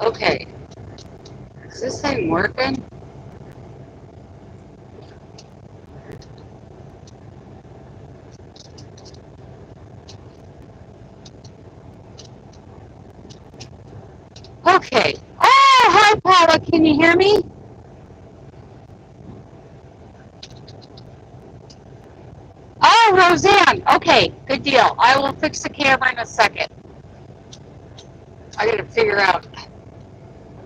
Okay, is this thing working? Okay. Oh, hi, Paula. Can you hear me? Oh, Roseanne. Okay, good deal. I will fix the camera in a second. I gotta figure out what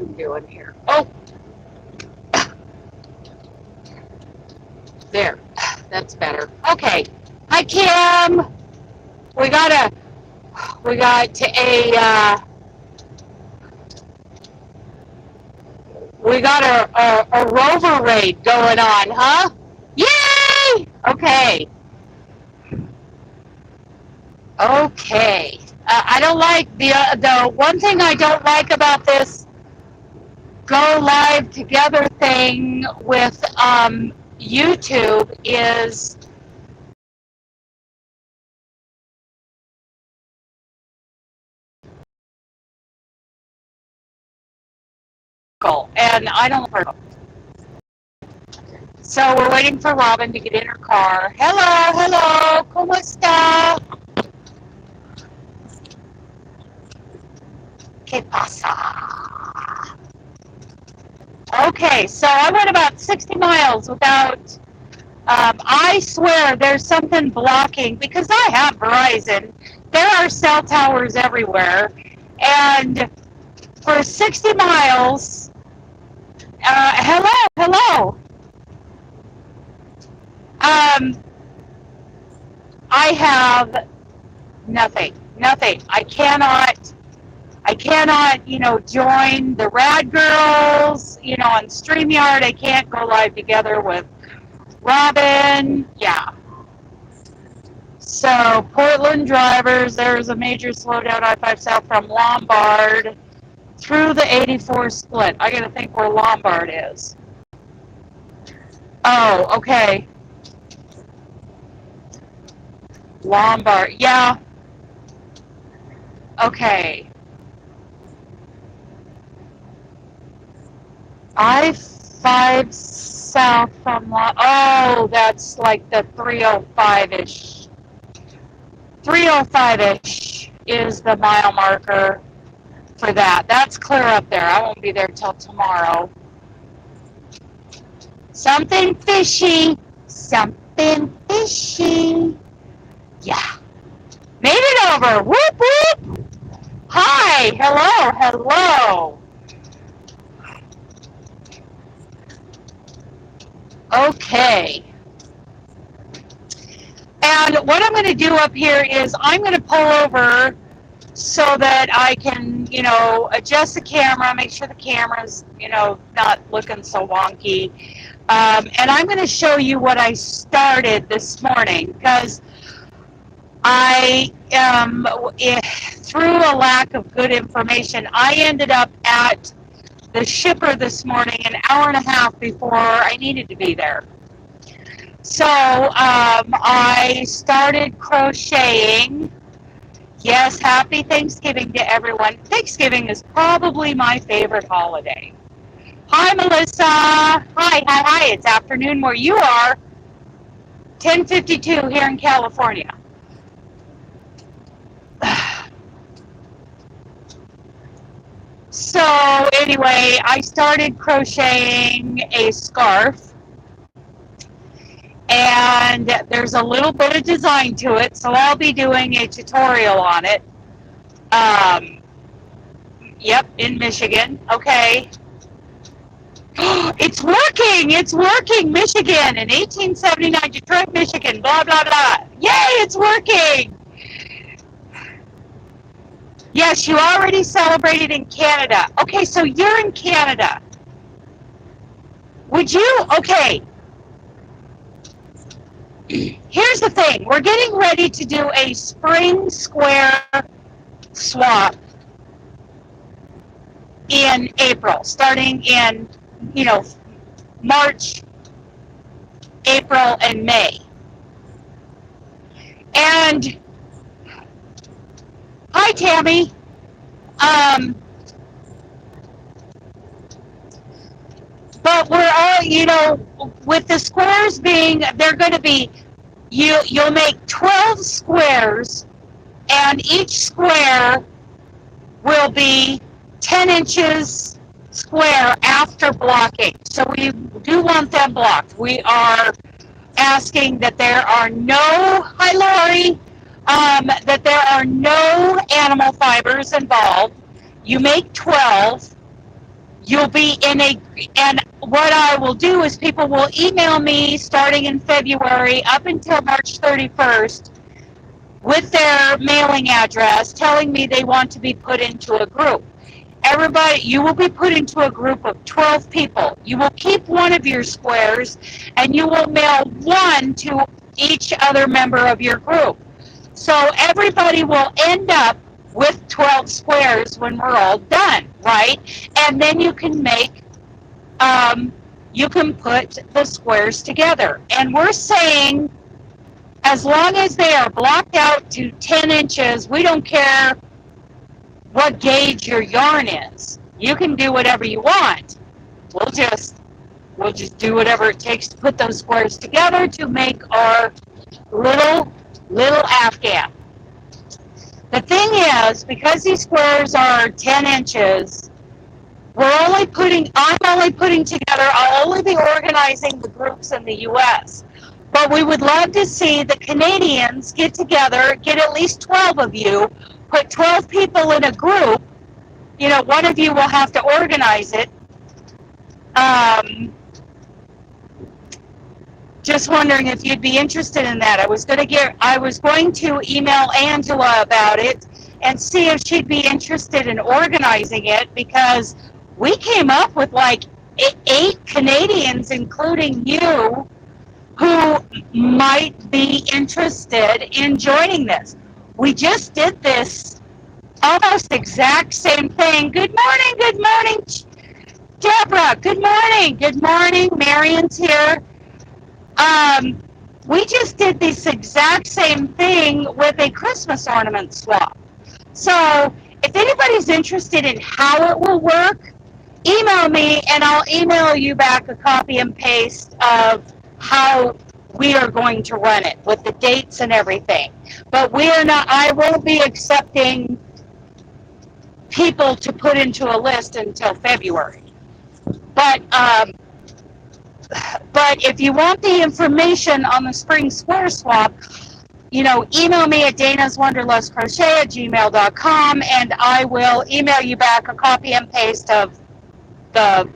I'm doing here. Oh, there. That's better. Okay. Hi, Kim. We got a a rover raid going on, huh? Yay! Okay. Okay. I don't like the one thing I don't like about this go live together thing with YouTube is and I don't like. So we're waiting for Robin to get in her car. Hello, hello, ¿cómo está? ¿Qué pasa? Okay, so I went about 60 miles without, I swear there's something blocking, because I have Verizon. There are cell towers everywhere, and for 60 miles, hello. I have nothing. I cannot, join the Rad Girls, on StreamYard. I can't go live together with Robin. Yeah. So, Portland drivers, there's a major slowdown I-5 south from Lombard through the 84 split. I gotta think where Lombard is. Oh, okay. Lombard, yeah. Okay. I-5 south from oh, that's like the 305-ish. 305-ish is the mile marker for that. That's clear up there. I won't be there till tomorrow. Something fishy. Something fishy. Yeah. Made it over. Whoop, whoop. Hi. Hello. Okay. And what I'm going to do up here is I'm going to pull over so that I can, adjust the camera, make sure the camera's, not looking so wonky. And I'm going to show you what I started this morning, because I, through a lack of good information, I ended up at the shipper this morning an hour and a half before I needed to be there. So I started crocheting. Yes, happy Thanksgiving to everyone. Thanksgiving is probably my favorite holiday. Hi, Melissa. Hi. It's afternoon where you are. 10:52 here in California. So anyway, I started crocheting a scarf, and there's a little bit of design to it, so I'll be doing a tutorial on it. Yep, in Michigan. Okay. It's working, Michigan, in 1879, Detroit, Michigan, blah, blah, blah. Yay, it's working. Yes, you already celebrated in Canada. Okay, so you're in Canada. Would you, okay. Here's the thing. We're getting ready to do a spring square swap in April, starting in, March, April, and May. And, hi, Tammy. But we're all, with the squares being, they're going to be, you'll make 12 squares, and each square will be 10 inches square after blocking. So we do want them blocked. We are asking that there are no, hi Lori, that there are no animal fibers involved. You make 12. You'll be in and what I will do is people will email me starting in February up until March 31st with their mailing address telling me they want to be put into a group. Everybody, you will be put into a group of 12 people. You will keep one of your squares and you will mail one to each other member of your group. So everybody will end up with 12 squares when we're all done, right? And then you can make, you can put the squares together. And we're saying, as long as they are blocked out to 10 inches, we don't care what gauge your yarn is. You can do whatever you want. We'll just do whatever it takes to put those squares together to make our little afghan. The thing is, because these squares are 10 inches, I'm only putting together, I'll only be organizing the groups in the U.S. But we would love to see the Canadians get together, get at least 12 of you, put 12 people in a group. One of you will have to organize it. Just wondering if you'd be interested in that. I was going to email Angela about it and see if she'd be interested in organizing it, because we came up with like 8 Canadians, including you, who might be interested in joining this. We just did this almost exact same thing. Good morning, Deborah. Good morning. Marion's here. We just did this exact same thing with a Christmas ornament swap. So if anybody's interested in how it will work, email me and I'll email you back a copy and paste of how we are going to run it with the dates and everything. But I won't be accepting people to put into a list until February. But if you want the information on the spring square swap, email me at danaswanderlustcrochet@gmail.com and I will email you back a copy and paste of the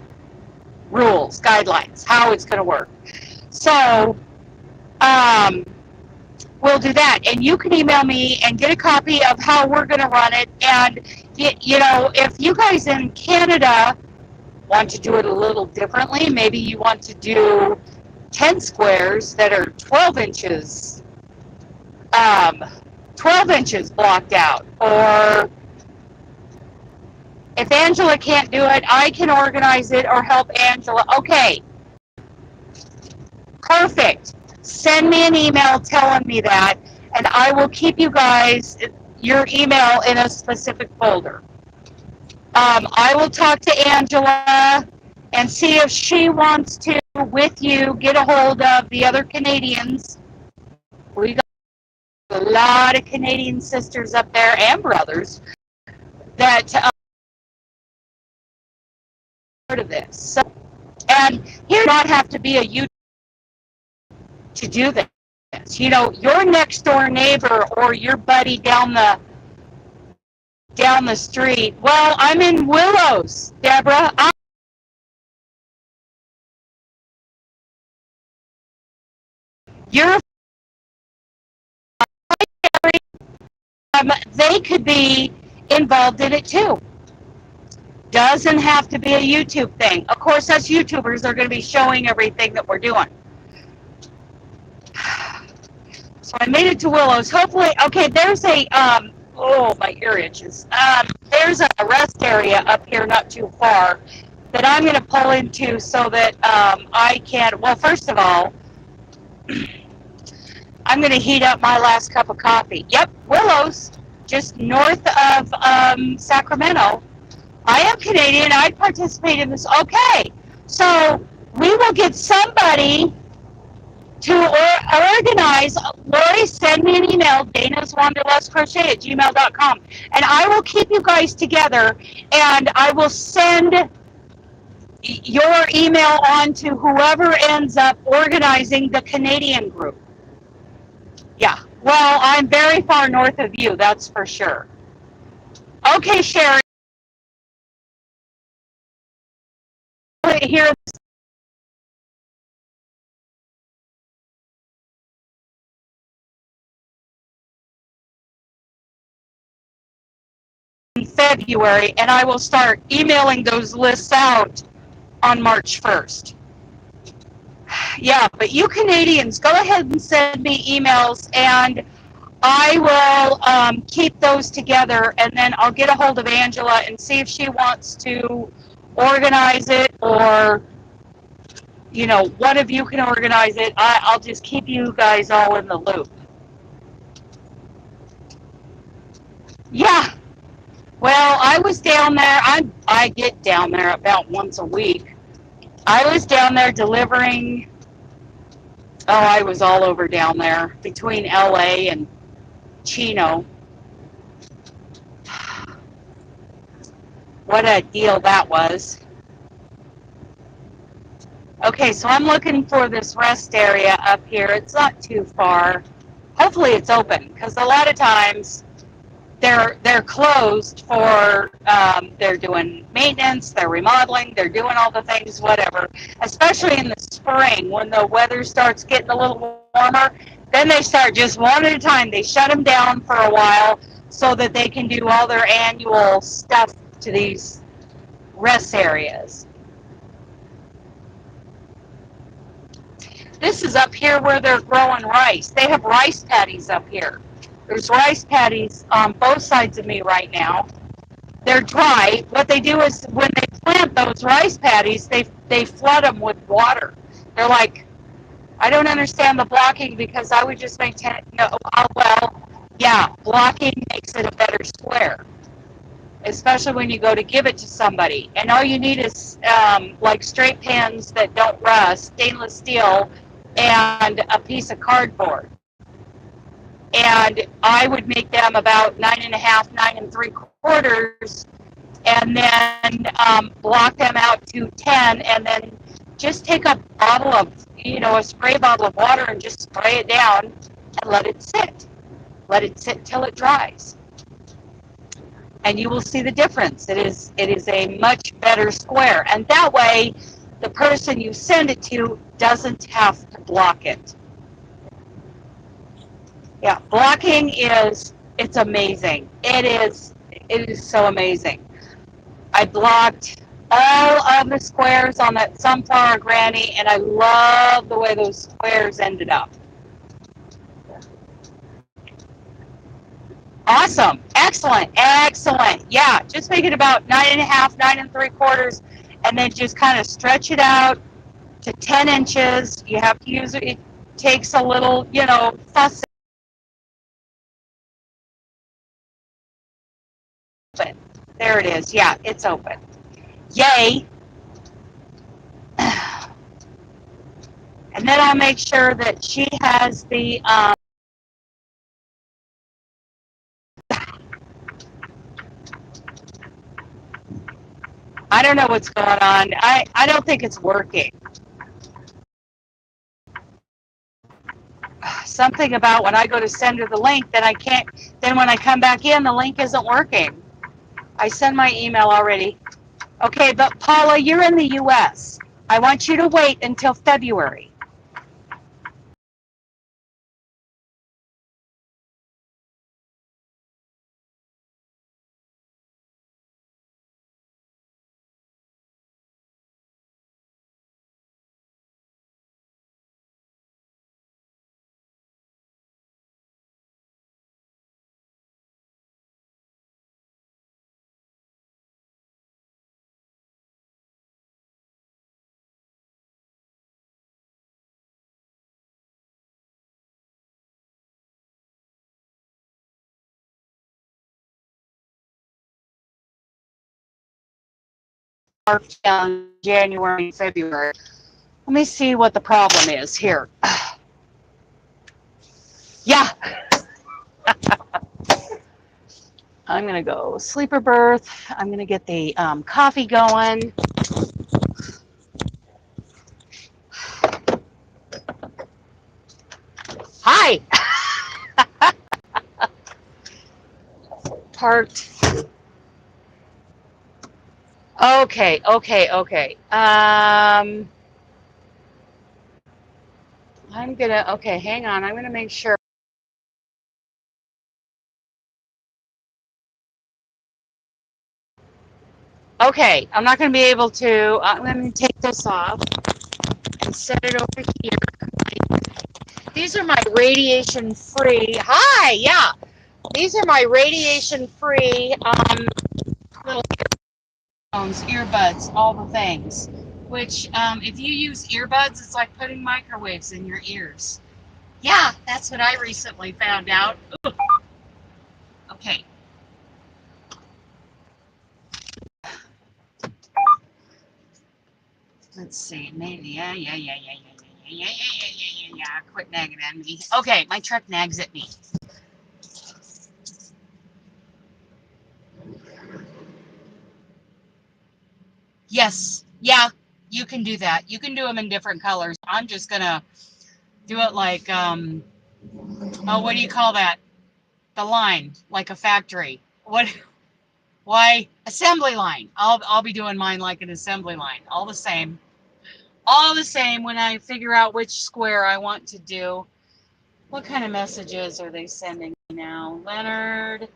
rules, guidelines, how it's going to work. So we'll do that. And you can email me and get a copy of how we're going to run it. And, if you guys in Canada want to do it a little differently, maybe you want to do 10 squares that are 12 inches blocked out, or if Angela can't do it, I can organize it or help Angela. Okay, perfect. Send me an email telling me that, and I will keep you guys your email in a specific folder. I will talk to Angela and see if she wants to, with you, get a hold of the other Canadians. We got a lot of Canadian sisters up there and brothers that part of this. So, and here not have to be a YouTuber to do this. Your next door neighbor or your buddy down the street. Well, I'm in Willows, Deborah. You're they could be involved in it too. Doesn't have to be a YouTube thing. Of course, us YouTubers are going to be showing everything that we're doing. So I made it to Willows. Hopefully, okay, there's a, oh, my ear itches. There's a rest area up here not too far that I'm going to pull into so that I can, well, first of all, I'm going to heat up my last cup of coffee. Yep, Willows, just north of Sacramento. I am Canadian. I participate in this. Okay, So we will get somebody to organize. Lori, send me an email, danaswanderlustcrochet@gmail.com, and I will keep you guys together, and I will send your email on to whoever ends up organizing the Canadian group. Yeah, well, I'm very far north of you, that's for sure. Okay, Sherry, here in February, and I will start emailing those lists out on March 1st. Yeah, but you Canadians, go ahead and send me emails, and I will keep those together, and then I'll get a hold of Angela and see if she wants to organize it, or, you know, one of you can organize it. I'll just keep you guys all in the loop. Yeah, well, I was down there. I get down there about once a week. I was down there delivering. Oh, I was all over down there between L.A. and Chino. What a deal that was. Okay, so I'm looking for this rest area up here. It's not too far. Hopefully it's open, because a lot of times they're closed for they're doing maintenance, they're remodeling, they're doing all the things, whatever. Especially in the spring when the weather starts getting a little warmer, then they start just one at a time. They shut them down for a while so that they can do all their annual stuff to these rest areas. This is up here where they're growing rice. They have rice paddies up here. There's rice paddies on both sides of me right now. They're dry. What they do is when they plant those rice paddies, they flood them with water. They're like, I don't understand the blocking, because I would just maintain it. No, well, yeah, blocking makes it a better square, especially when you go to give it to somebody. And all you need is like straight pins that don't rust, stainless steel, and a piece of cardboard. And I would make them about 9.5, 9 3/4, and then block them out to 10, and then just take a bottle of, a spray bottle of water and just spray it down and let it sit. Let it sit till it dries. And you will see the difference. It is a much better square. And that way, the person you send it to doesn't have to block it. Yeah, blocking it's amazing. It is so amazing. I blocked all of the squares on that sunflower granny, and I love the way those squares ended up. Awesome. Excellent. Excellent. Yeah, just make it about 9.5, 9 3/4, and then just kind of stretch it out to 10 inches. You have to use it. It takes a little, fuss. There it is. Yeah, it's open. Yay. And then I'll make sure that she has the I don't know what's going on. I don't think it's working. Something about when I go to send her the link, then I can't, then when I come back in, the link isn't working. I send my email already. Okay, but Paula, you're in the US. I want you to wait until February. in January and February. Let me see what the problem is here. Yeah. I'm going to go sleeper berth. I'm going to get the coffee going. Hi. Parked. Okay. I'm going to, okay, hang on. I'm going to make sure. Okay, I'm not going to be able to, I'm going to take this off and set it over here. These are my radiation-free, hi, yeah. These are my radiation-free little earbuds, all the things. Which, if you use earbuds, it's like putting microwaves in your ears. Yeah, that's what I recently found out. Ooh. Okay. Let's see, maybe, yeah. Quit nagging at me. Okay, my truck nags at me. Yes, yeah, you can do that. You can do them in different colors. I'm just gonna do it like, oh, what do you call that? The line, like a factory. Why? Assembly line. I'll be doing mine like an assembly line. All the same. All the same when I figure out which square I want to do. What kind of messages are they sending me now? Leonard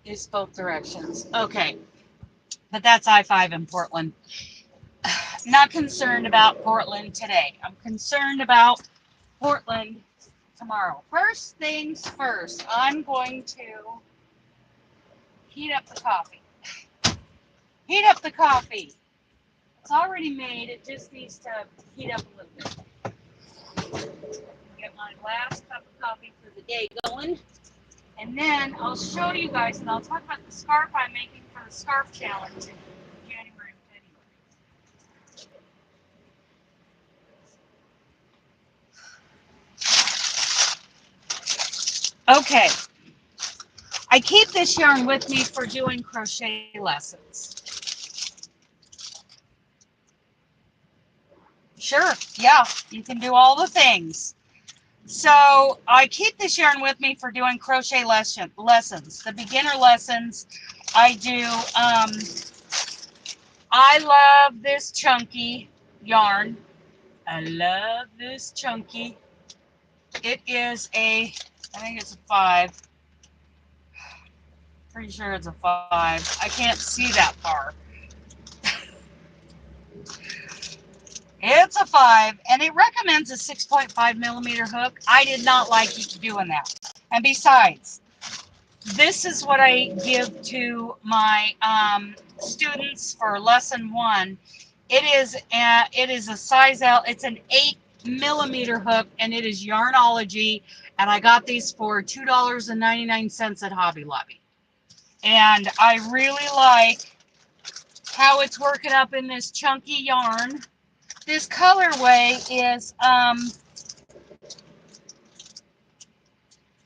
is both directions. Okay. But that's I-5 in Portland. Not concerned about Portland today. I'm concerned about Portland tomorrow. First things first, I'm going to heat up the coffee. Heat up the coffee. It's already made. It just needs to heat up a little bit. Get my last cup of coffee for the day going. And then I'll show you guys, and I'll talk about the scarf I'm making for the scarf challenge in January and February. Okay. I keep this yarn with me for doing crochet lessons. Sure, yeah, you can do all the things. So I keep this yarn with me for doing crochet lessons. The beginner lessons I do. I love this chunky yarn. I love this chunky. It is I think it's a 5. Pretty sure it's a 5. I can't see that far. It's a 5, and it recommends a 6.5 millimeter hook. I did not like doing that. And besides, this is what I give to my students for lesson 1. It is a size L. It's an 8 millimeter hook, and it is Yarnology. And I got these for $2.99 at Hobby Lobby. And I really like how it's working up in this chunky yarn. This colorway is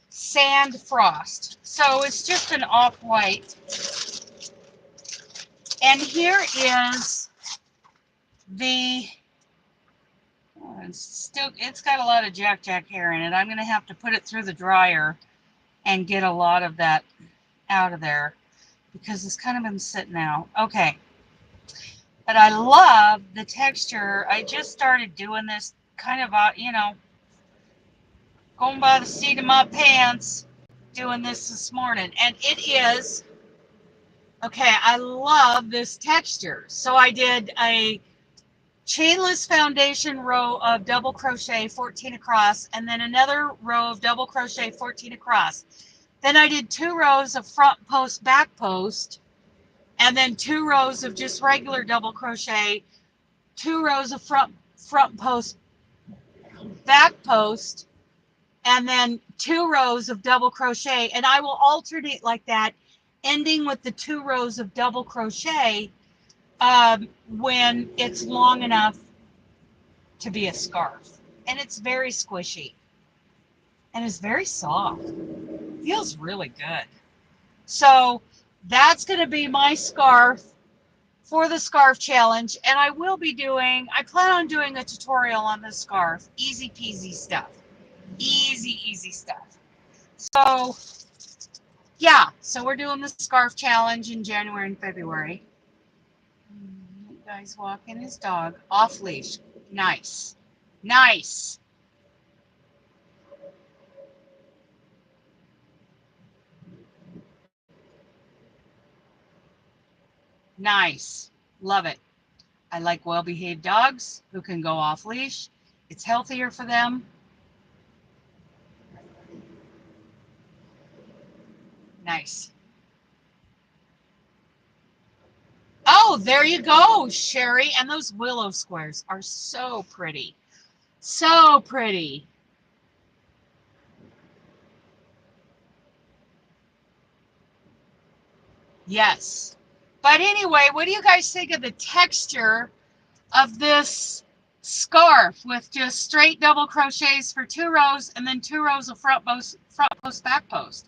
Sand Frost. So it's just an off-white. And here is the, it's got a lot of jack hair in it. I'm going to have to put it through the dryer and get a lot of that out of there because it's kind of been sitting out. Okay. But I love the texture. I just started doing this kind of, going by the seat of my pants, doing this morning. And it is, okay, I love this texture. So I did a chainless foundation row of double crochet 14 across, and then another row of double crochet 14 across. Then I did 2 rows of front post, back post, and then 2 rows of just regular double crochet, 2 rows of front post, back post, and then 2 rows of double crochet. And I will alternate like that, ending with the 2 rows of double crochet when it's long enough to be a scarf. And it's very squishy. And it's very soft. Feels really good. So that's going to be my scarf for the scarf challenge. And I plan on doing a tutorial on this scarf. Easy peasy stuff. Easy stuff. So yeah, so we're doing the scarf challenge in January and February. Guy's walking his dog off leash. Nice. Nice. Nice. Love it. I like well-behaved dogs who can go off leash. It's healthier for them. Nice. Oh, there you go, Sherry. And those willow squares are so pretty. So pretty. Yes. But anyway, what do you guys think of the texture of this scarf with just straight double crochets for 2 rows and then 2 rows of front post, back post?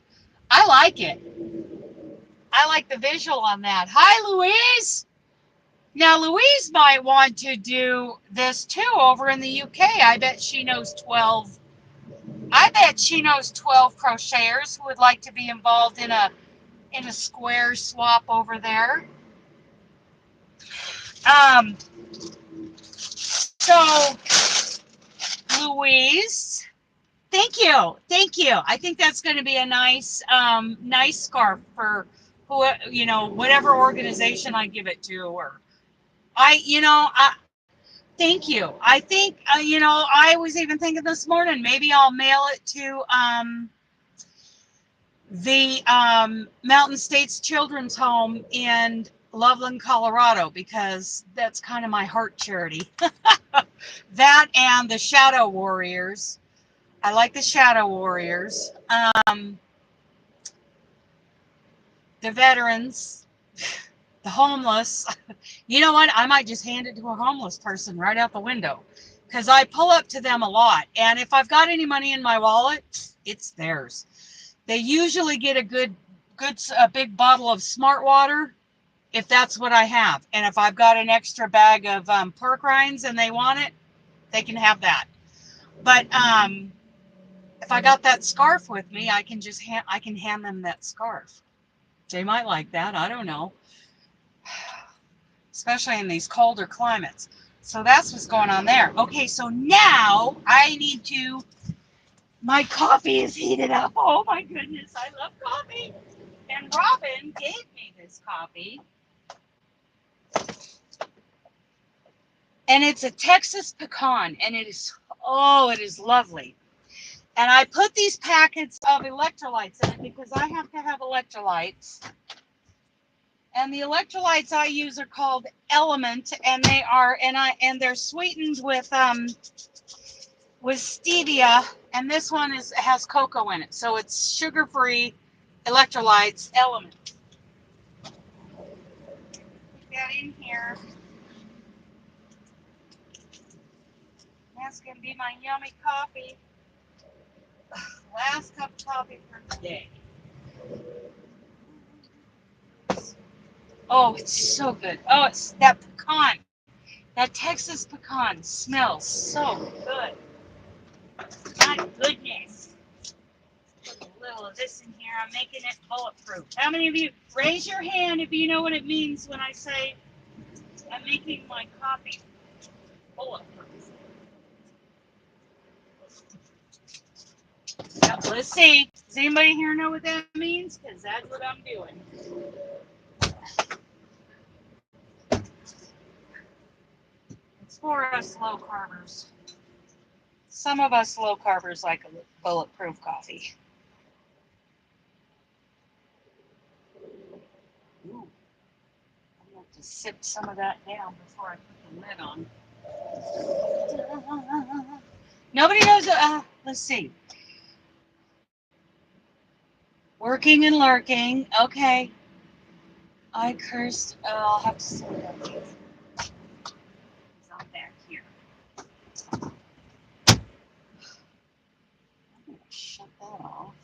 I like it. I like the visual on that. Hi, Louise. Now, Louise might want to do this too over in the UK. I bet she knows 12. I bet she knows 12 crocheters who would like to be involved in a square swap over there. So, Louise, thank you. I think that's going to be a nice scarf for whatever organization I give it to, or thank you. I think I was even thinking this morning maybe I'll mail it to the Mountain States Children's Home in Loveland, Colorado, because that's kind of my heart charity. That and the Shadow Warriors. I like the Shadow Warriors. The veterans, the homeless. You know what? I might just hand it to a homeless person right out the window, because I pull up to them a lot. And if I've got any money in my wallet, it's theirs. They usually get a big bottle of Smart Water, if that's what I have. And if I've got an extra bag of pork rinds and they want it, they can have that. But if I got that scarf with me, I can hand them that scarf. They might like that. I don't know. Especially in these colder climates. So that's what's going on there. Okay, so now I need to. My coffee is heated up. Oh my goodness, I love coffee. And Robin gave me this coffee. And it's a Texas pecan, and it is lovely. And I put these packets of electrolytes in it because I have to have electrolytes. And the electrolytes I use are called Element, and they're sweetened with stevia, and this one has cocoa in it, so it's sugar-free electrolytes Element. Put that in here. That's gonna be my yummy coffee. Last cup of coffee for the day. Oh, it's so good. Oh, it's that pecan. That Texas pecan smells so good. My goodness. Put a little of this in here. I'm making it bulletproof. How many of you, raise your hand if you know what it means when I say I'm making my coffee bulletproof. Now, let's see. Does anybody here know what that means? Because that's what I'm doing. It's for us low carbers. Some of us low carbers like a bulletproof coffee. Ooh. I'm going to have to sip some of that down before I put the lid on. Nobody knows. Let's see. Working and lurking. Okay. I cursed. I'll have to say that. He's on back here. I'm going to shut that off.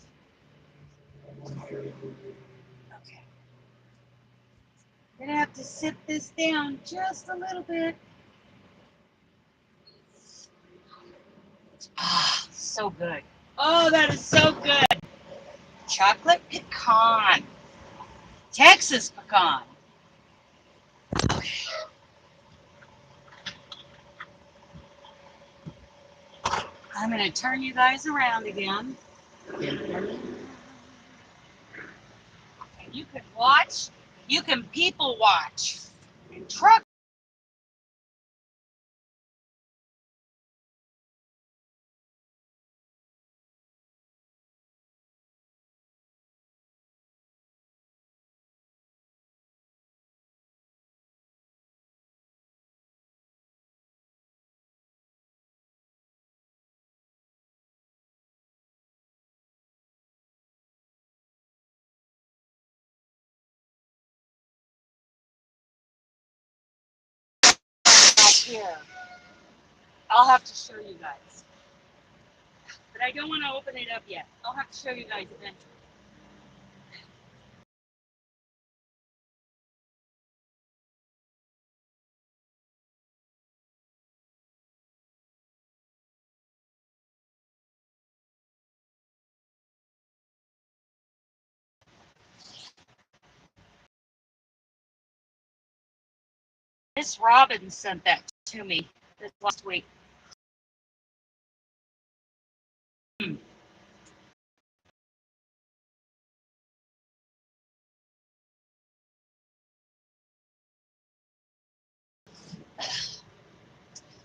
Okay. I'm going to have to sit this down just a little bit. Ah, so good. Oh, that is so good. Chocolate pecan. Texas pecan. Okay. I'm going to turn you guys around again. And you can watch. You can people watch. And truck. Here. I'll have to show you guys. But I don't want to open it up yet. I'll have to show you guys eventually. Miss Robin sent that to me this last week. I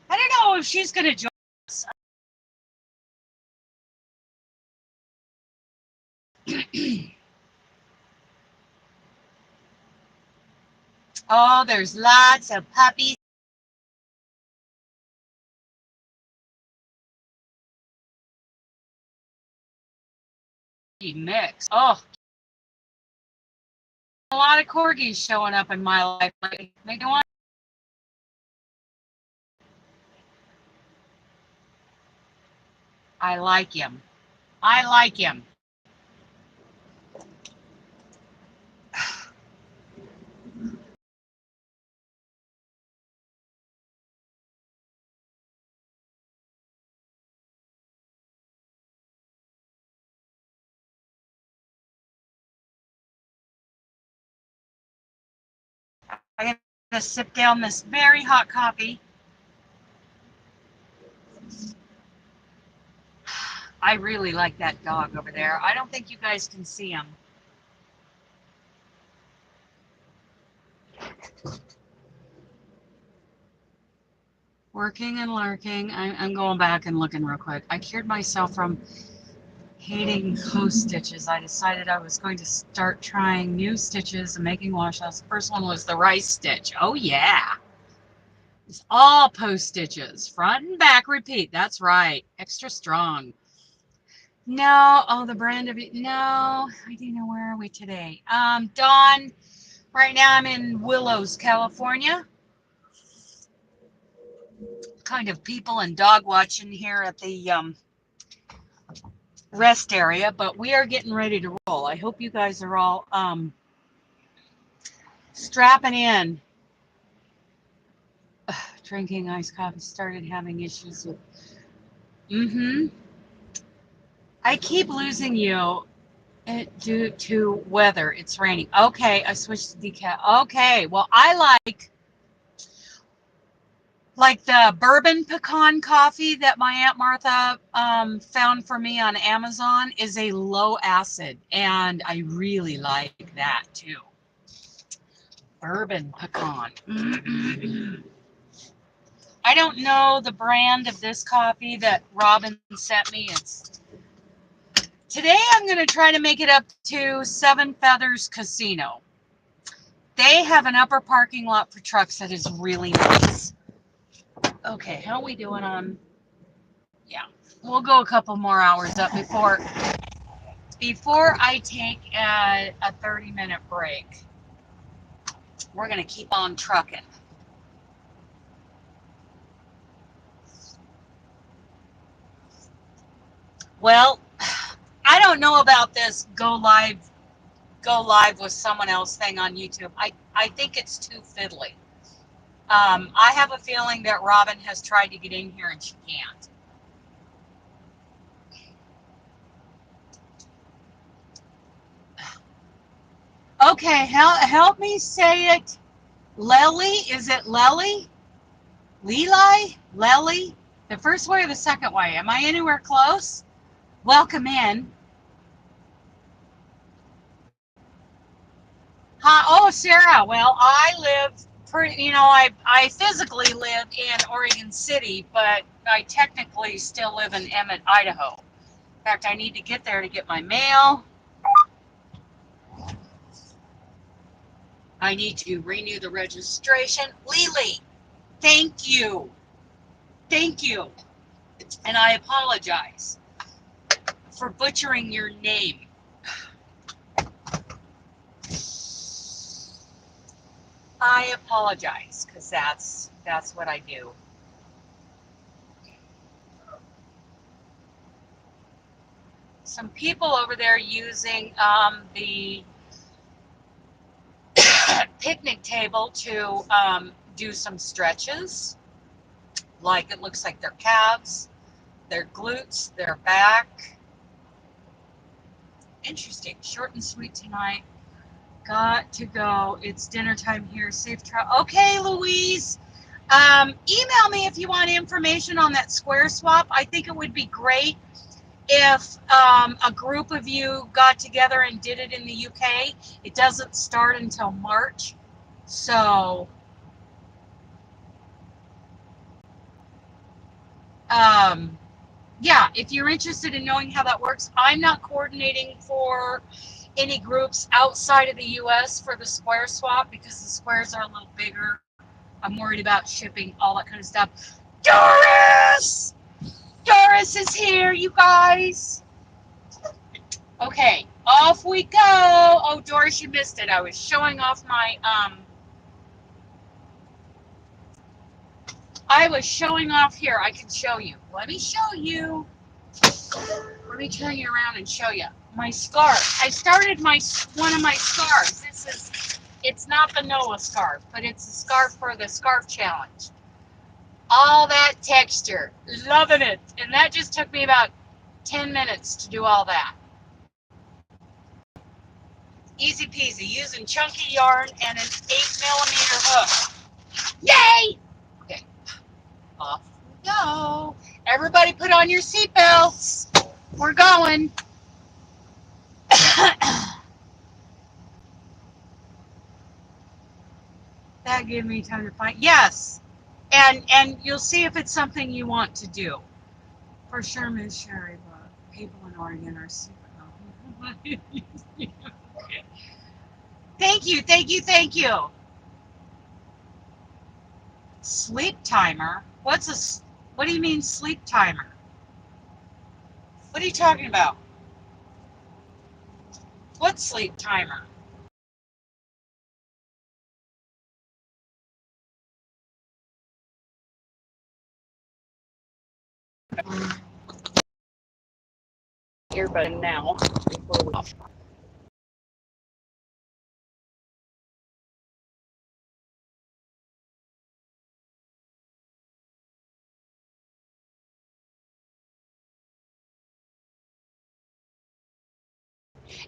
don't know if she's going to join us. Oh, there's lots of puppies. Mix. Oh, a lot of corgis showing up in my life. They don't want. I like him. I like him. I'm going to sip down this very hot coffee. I really like that dog over there. I don't think you guys can see him. Working and lurking. I'm going back and looking real quick. I cured myself from hating close stitches. I decided I was going to start trying new stitches and making washouts. The first one was the rice stitch. Oh yeah. It's all post stitches. Front and back repeat. That's right. Extra strong. No. Oh, the brand of it. No. I don't know. Where are we today? Dawn. Right now I'm in Willows, California. Kind of people and dog watching here at the rest area, but we are getting ready to roll. I hope you guys are all strapping in. Drinking iced coffee, started having issues with. I keep losing you due to weather. It's raining. Okay, I switched to decaf. Okay, well, I like the bourbon pecan coffee that my Aunt Martha found for me on Amazon is a low acid, and I really like that too. Bourbon pecan. I don't know the brand of this coffee that Robin sent me. Today I'm going to try to make it up to Seven Feathers Casino. They have an upper parking lot for trucks that is really nice. Okay, how are we doing on? Yeah, we'll go a couple more hours up before I take a 30-minute break. We're going to keep on trucking. Well, I don't know about this go live with someone else thing on YouTube. I think it's too fiddly. I have a feeling that Robin has tried to get in here and she can't. Okay, help me say it. Lely, is it Lely? Leli? Lely? The first way or the second way? Am I anywhere close? Welcome in. Hi, oh, Sarah. Well, I live pretty, I physically live in Oregon City, but I technically still live in Emmett, Idaho. In fact, I need to get there to get my mail. I need to renew the registration. Lily, thank you. Thank you. And I apologize for butchering your name. I apologize, because that's what I do. Some people over there using the picnic table to do some stretches. Like it looks like their calves, their glutes, their back. Interesting. Short and sweet tonight. Got to go. It's dinner time here. Safe travel. Okay, Louise. Email me if you want information on that square swap. I think it would be great if a group of you got together and did it in the UK. It doesn't start until March. So, yeah, if you're interested in knowing how that works, I'm not coordinating for any groups outside of the US for the square swap because the squares are a little bigger. I'm worried about shipping, all that kind of stuff. Doris! Doris is here, you guys. Okay, off we go. Oh, Doris, you missed it. I was showing off my, I was showing off here. I can show you. Let me show you. Let me turn you around and show you. My scarf. I started one of my scarves. It's not the Noah scarf, but it's a scarf for the scarf challenge. All that texture. Loving it. And that just took me about 10 minutes to do all that. Easy peasy, using chunky yarn and an 8mm hook. Yay! Okay, off we go. Everybody put on your seatbelts. We're going. That gave me time to find. Yes, and you'll see if it's something you want to do. For sure, Miss Sherry, but people in Oregon are super. Thank you, thank you, thank you. Sleep timer? What do you mean sleep timer? What are you talking about? What sleep timer? Earbud now. Before we off.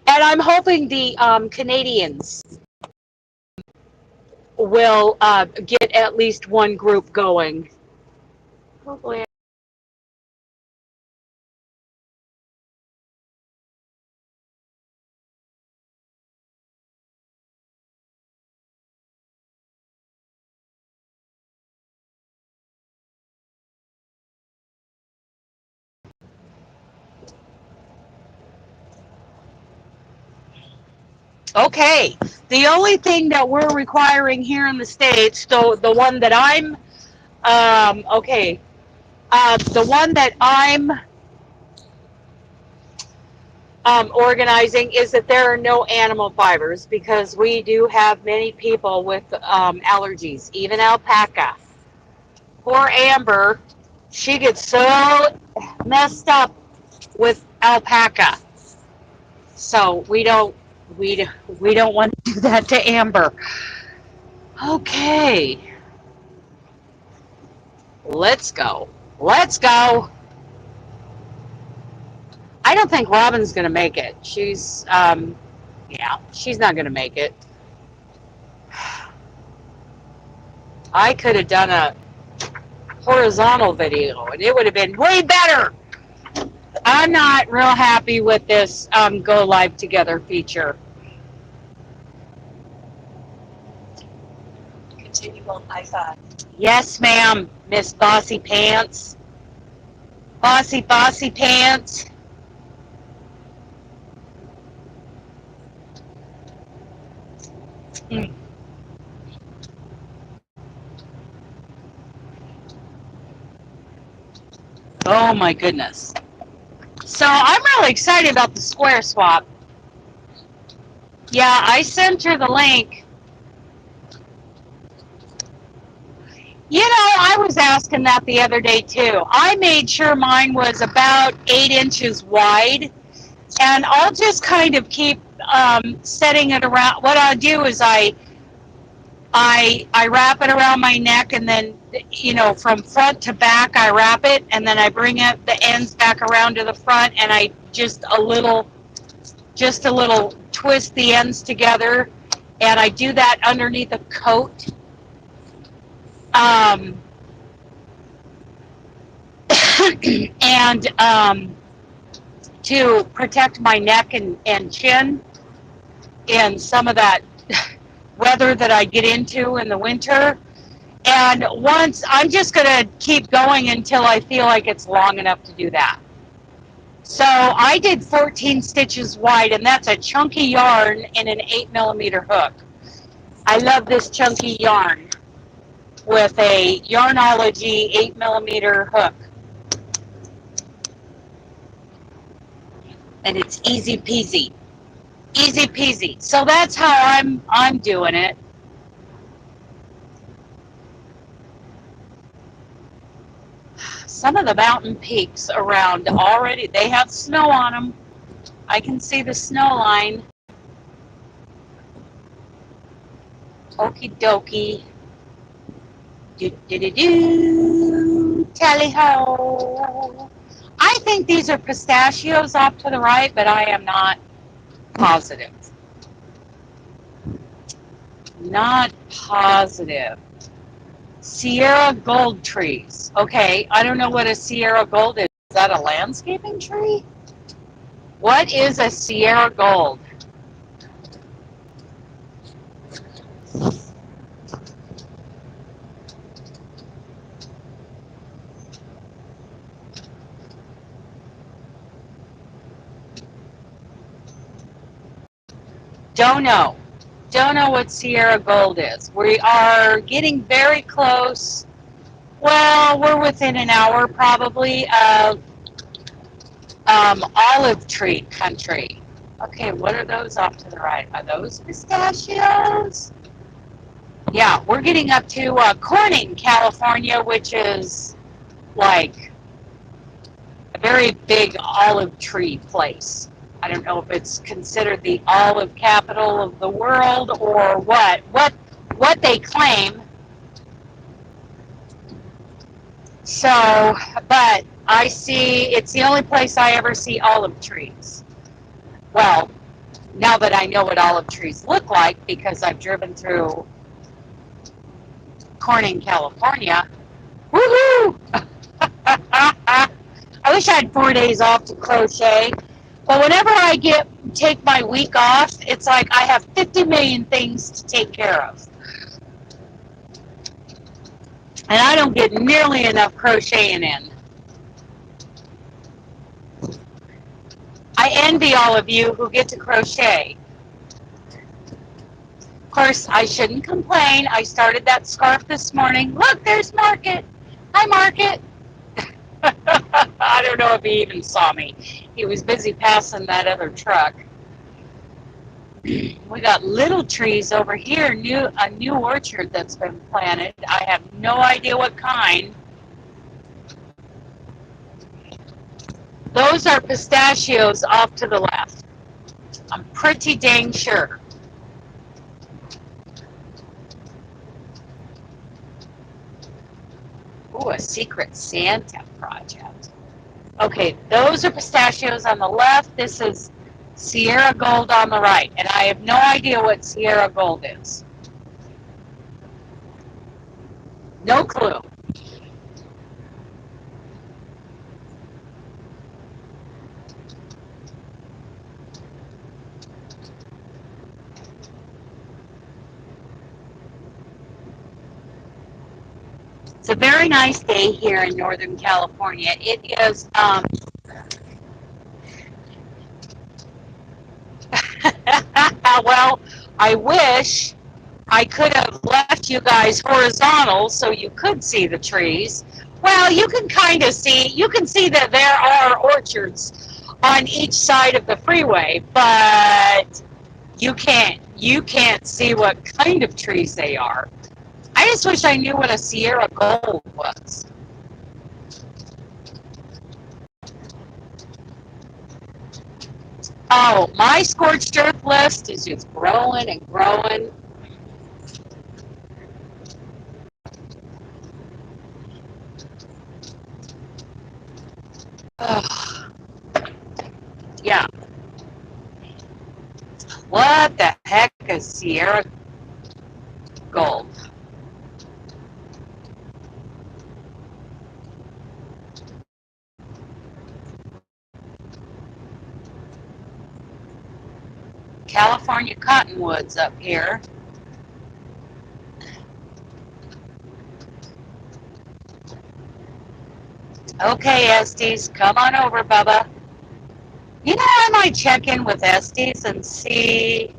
And I'm hoping the Canadians will get at least one group going. Hopefully. Okay. The only thing that we're requiring here in the States, so the one that I'm, the one that I'm organizing is that there are no animal fibers, because we do have many people with allergies, even alpaca. Poor Amber, she gets so messed up with alpaca. So we don't want to do that to Amber. Okay. Let's go. Let's go. I don't think Robin's going to make it. She's yeah, she's not going to make it. I could have done a horizontal video and it would have been way better. I'm not real happy with this go live together feature. Continue on I-5. Yes, ma'am, Miss Bossy Pants. Bossy Pants. Oh my goodness. So I'm really excited about the square swap. Yeah, I sent her the link. You know, I was asking that the other day too. I made sure mine was about 8 inches wide, and I'll just kind of keep setting it around. What I'll do is I wrap it around my neck, and then, you know, from front to back I wrap it, and then I bring it the ends back around to the front, and I just a little twist the ends together, and I do that underneath a coat. And to protect my neck and chin in some of that weather that I get into in the winter. And once, I'm just going to keep going until I feel like it's long enough to do that. So I did 14 stitches wide, and that's a chunky yarn in an 8mm hook. I love this chunky yarn with a Yarnology 8mm hook. And it's easy peasy. Easy peasy. So that's how I'm doing it. Some of the mountain peaks around already, they have snow on them. I can see the snow line. Okie dokie. Do do do do. Tally ho. I think these are pistachios off to the right, but I am not positive. Not positive. Sierra gold trees. Okay, I don't know what a Sierra gold is. Is that a landscaping tree? What is a Sierra gold? Don't know. Don't know what Sierra gold is. We are getting very close. Well, we're within an hour probably of olive tree country. Okay, what are those off to the right? Are those pistachios? Yeah, we're getting up to Corning, California, which is like a very big olive tree place. I don't know if it's considered the olive capital of the world or what they claim. So, but I see, it's the only place I ever see olive trees. Well, now that I know what olive trees look like, because I've driven through Corning, California. Woohoo! I wish I had 4 days off to crochet. But whenever I take my week off, it's like I have 50 million things to take care of. And I don't get nearly enough crocheting in. I envy all of you who get to crochet. Of course, I shouldn't complain. I started that scarf this morning. Look, there's Market. Hi, Market. I don't don't know if he even saw me. He was busy passing that other truck. We got little trees over here, a new orchard that's been planted. I have no idea what kind. Those are pistachios off to the left. I'm pretty dang sure. Ooh, a secret Santa project. Okay, those are pistachios on the left. This is Sierra Gold on the right. And I have no idea what Sierra Gold is. No clue. It's a very nice day here in Northern California. It is, well, I wish I could have left you guys horizontal so you could see the trees. Well, you can kind of see, you can see that there are orchards on each side of the freeway, but you can't see what kind of trees they are. I just wish I knew what a Sierra Gold was. Oh, my scorched earth list is just growing and growing. Ugh. Yeah. What the heck is Sierra Gold? California cottonwoods up here. Okay, Estes, come on over, Bubba. You know, I might check in with Estes and see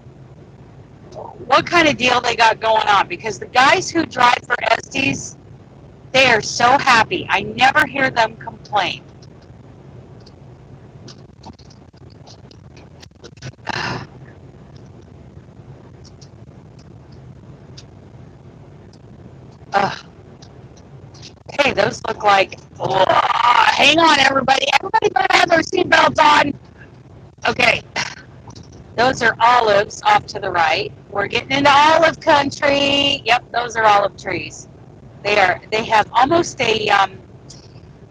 what kind of deal they got going on, because the guys who drive for Estes, they are so happy. I never hear them complain. Okay, those look like, oh, hang on, everybody. Everybody better have their seatbelts on. Okay, those are olives off to the right. We're getting into olive country. Yep, those are olive trees. They have almost a,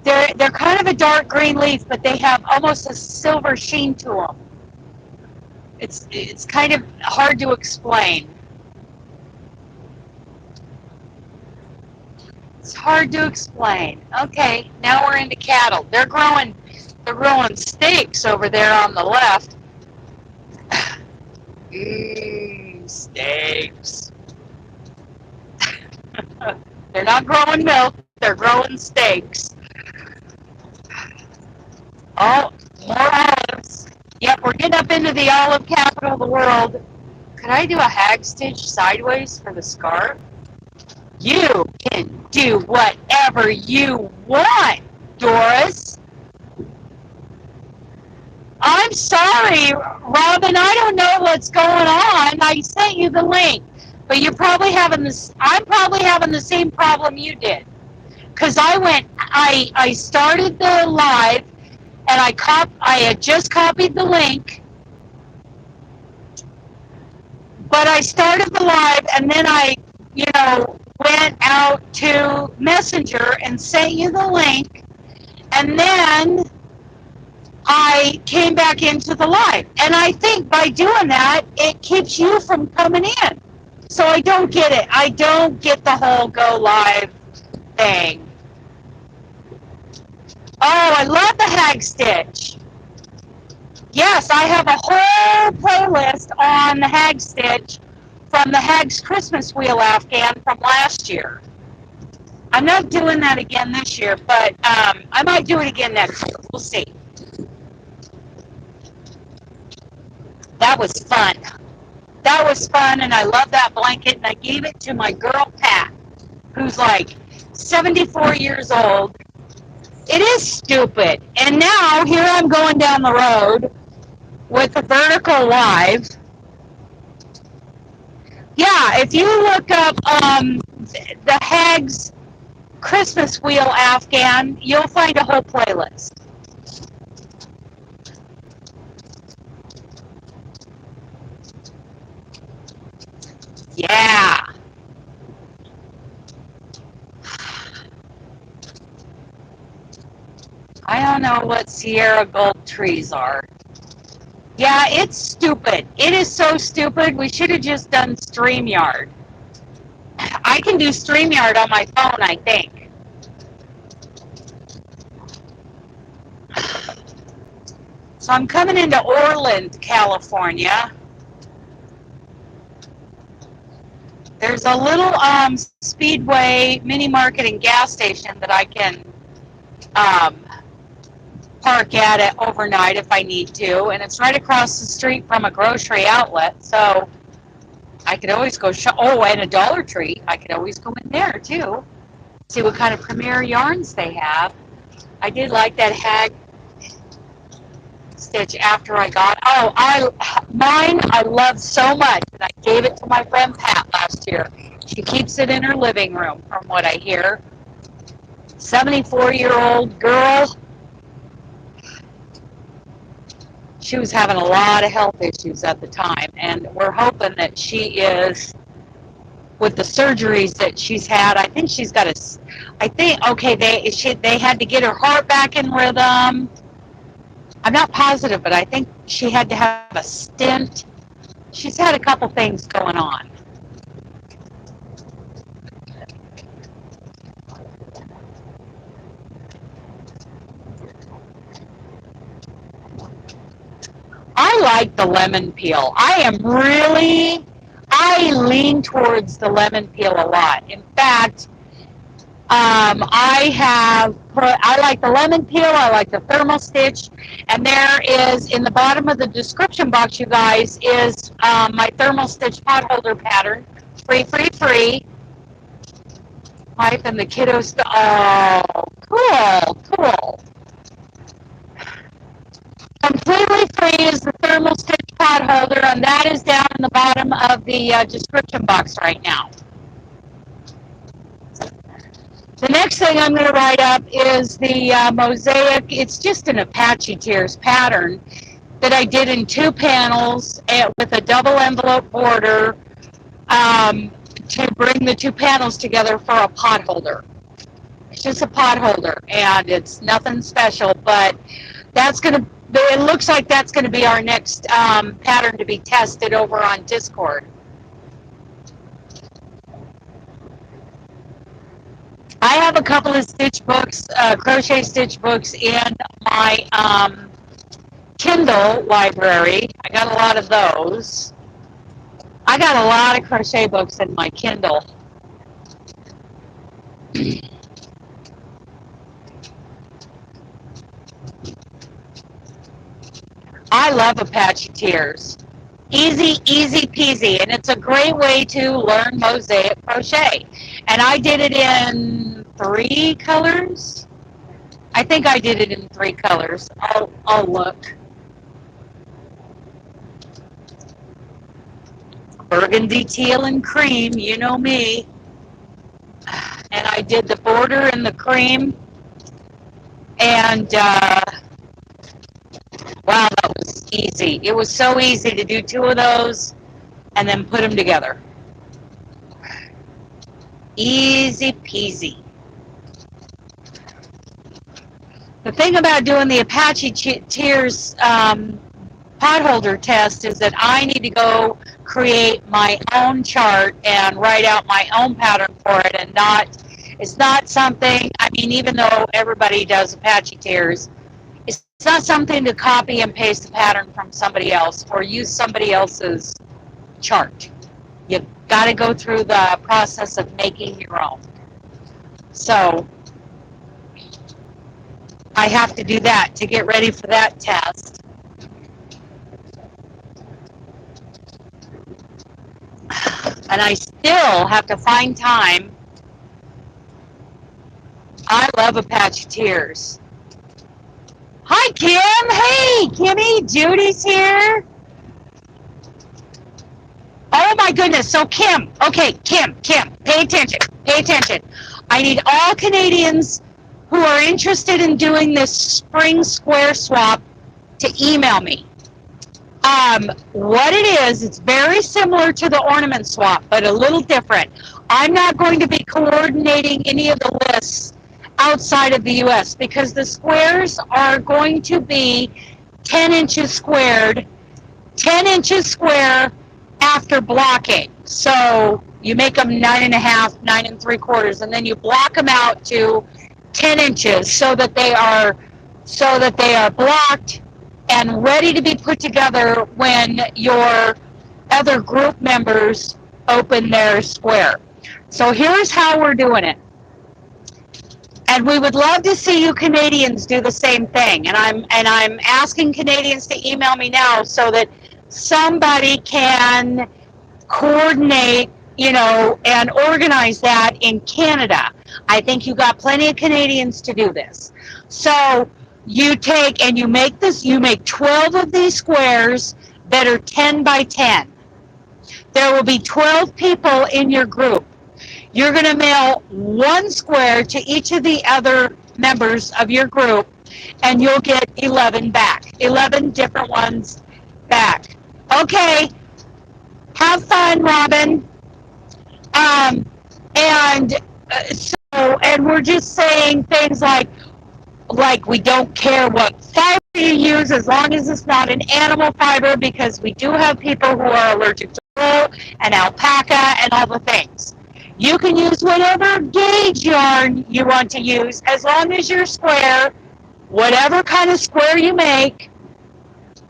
they're kind of a dark green leaf, but they have almost a silver sheen to them. It's kind of hard to explain. It's hard to explain. Okay, now we're into cattle. They're growing steaks over there on the left. Steaks. They're not growing milk, they're growing steaks. Oh, more olives. Yep, we're getting up into the olive capital of the world. Could I do a hag stitch sideways for the scarf? You can do whatever you want, Doris. I'm sorry, Robin, I don't know what's going on. I sent you the link, but you're probably having this. I'm probably having the same problem you did, because I started the live, and I had just copied the link, but I started the live, and then I, went out to Messenger and sent you the link, and then I came back into the live. And I think by doing that, it keeps you from coming in. So I don't get it. I don't get the whole go live thing. Oh, I love the hag stitch. Yes, I have a whole playlist on the hag stitch from the Hag's Christmas Wheel Afghan from last year. I'm not doing that again this year, but I might do it again next year. We'll see. That was fun. That was fun, and I love that blanket, and I gave it to my girl, Pat, who's like 74 years old. It is stupid. And now here I'm going down the road with the vertical live. Yeah, if you look up the Hags Christmas Wheel Afghan, you'll find a whole playlist. Yeah. I don't know what Sierra Gold trees are. Yeah, it's stupid. It is so stupid. We should have just done StreamYard. I can do StreamYard on my phone, I think. So I'm coming into Orland, California. There's a little Speedway mini market and gas station that I can park at it overnight if I need to, and it's right across the street from a grocery outlet, so I could always go and a Dollar Tree. I could always go in there too, see what kind of premier yarns they have. I did like that Hag stitch after I got. Mine I love so much, and I gave it to my friend Pat last year. She keeps it in her living room, from what I hear. 74-year-old girl. She was having a lot of health issues at the time, and we're hoping that she is, with the surgeries that she's had. I think she's got they had to get her heart back in rhythm. I'm not positive, but I think she had to have a stent. She's had a couple things going on. I like the lemon peel. I lean towards the lemon peel a lot. In fact, I like the lemon peel, I like the thermal stitch, and there is, in the bottom of the description box, you guys, is my thermal stitch potholder pattern. Free. Life and the kiddos. Oh, cool. Completely free is the thermal stitch potholder, and that is down in the bottom of the description box right now. The next thing I'm going to write up is the mosaic. It's just an Apache Tears pattern that I did in 2 panels with a double envelope border to bring the 2 panels together for a pot holder. It's just a pot holder, and it's nothing special, but it looks like that's going to be our next pattern to be tested over on Discord. I have a couple of stitch books, crochet stitch books in my Kindle library. I got a lot of those. I got a lot of crochet books in my Kindle. I love Apache Tears. Easy peasy, and it's a great way to learn mosaic crochet. And I did it in 3 colors. I think I did it in 3 colors. I'll look. Burgundy, teal, and cream, you know me. And I did the border in the cream. And wow, that was easy. It was so easy to do 2 of those and then put them together. Easy peasy. The thing about doing the Apache Tears potholder test is that I need to go create my own chart and write out my own pattern for it, and it's not something, I mean, even though everybody does Apache Tears, it's not something to copy and paste the pattern from somebody else or use somebody else's chart. You've got to go through the process of making your own. So I have to do that to get ready for that test. And I still have to find time I love a patch of tears. Hi, Kim. Hey, Kimmy. Judy's here. Oh, my goodness. So, Kim. Okay, Kim. Pay attention. Pay attention. I need all Canadians who are interested in doing this spring square swap to email me. What it is, it's very similar to the ornament swap, but a little different. I'm not going to be coordinating any of the lists outside of the U.S. because the squares are going to be 10 inches squared, 10 inches square after blocking. So you make them 9.5, 9 3/4, and then you block them out to 10 inches so that they are blocked and ready to be put together when your other group members open their square. So here's how we're doing it. And we would love to see you Canadians do the same thing. And I'm asking Canadians to email me now so that somebody can coordinate, and organize that in Canada. I think you got plenty of Canadians to do this. So you take and you make 12 of these squares that are 10 by 10. There will be 12 people in your group. You're going to mail one square to each of the other members of your group, and you'll get 11 back, 11 different ones back. Okay, have fun, Robin. And we're just saying things like we don't care what fiber you use as long as it's not an animal fiber, because we do have people who are allergic to wool and alpaca and all the things. You can use whatever gauge yarn you want to use as long as you're square, whatever kind of square you make.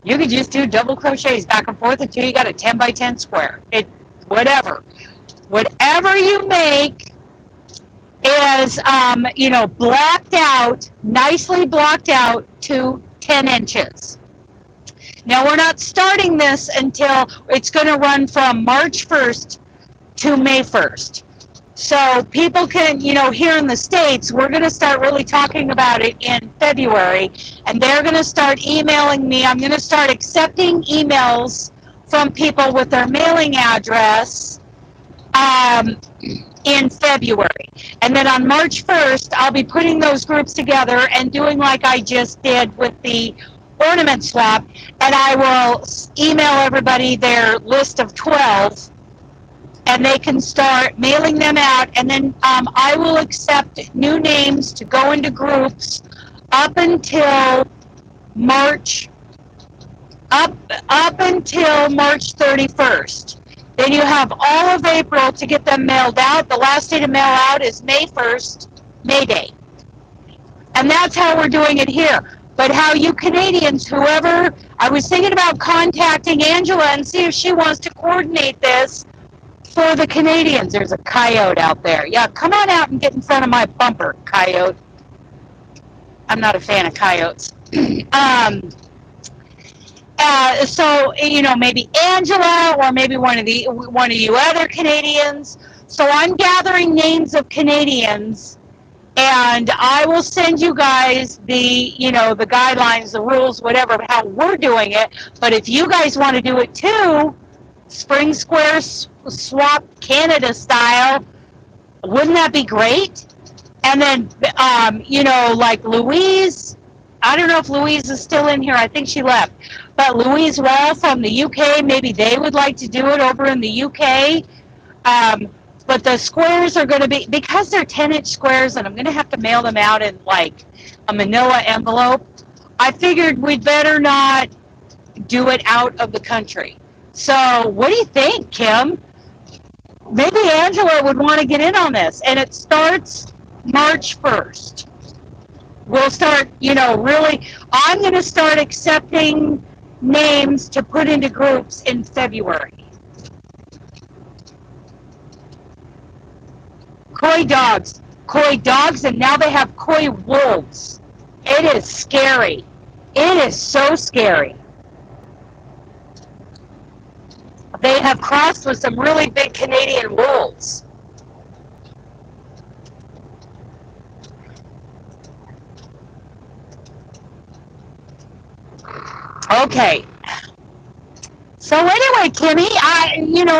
You could just do double crochets back and forth until you got a 10 by 10 square. Whatever you make is, blocked out, nicely blocked out to 10 inches. Now, we're not starting this until it's going to run from March 1st to May 1st. So people can, here in the States, we're going to start really talking about it in February, and they're going to start emailing me. I'm going to start accepting emails from people with their mailing address in February. And then on March 1st, I'll be putting those groups together and doing like I just did with the ornament swap, and I will email everybody their list of 12, and they can start mailing them out, and then I will accept new names to go into groups up until March 31st. Then you have all of April to get them mailed out. The last day to mail out is May 1st, May Day. And that's how we're doing it here. But how you Canadians, whoever, I was thinking about contacting Angela and see if she wants to coordinate this for the Canadians. There's a coyote out there. Yeah, come on out and get in front of my bumper, coyote. I'm not a fan of coyotes. So maybe Angela or maybe one of you other Canadians. So I'm gathering names of Canadians, and I will send you guys the guidelines, the rules, whatever, how we're doing it. But if you guys want to do it too, Spring Square Swap Canada style, wouldn't that be great? And then, like Louise, I don't know if Louise is still in here. I think she left. But Louise Wall from the UK, maybe they would like to do it over in the UK. But the squares are going to be, because they're 10-inch squares, and I'm going to have to mail them out in like a manila envelope, I figured we'd better not do it out of the country. So what do you think, Kim? Maybe Angela would want to get in on this. And it starts March 1st. We'll start, really, I'm going to start accepting names to put into groups in February. Koi dogs, and now they have koi wolves. It is scary. It is so scary. They have crossed with some really big Canadian wolves. Okay. So anyway, Kimmy,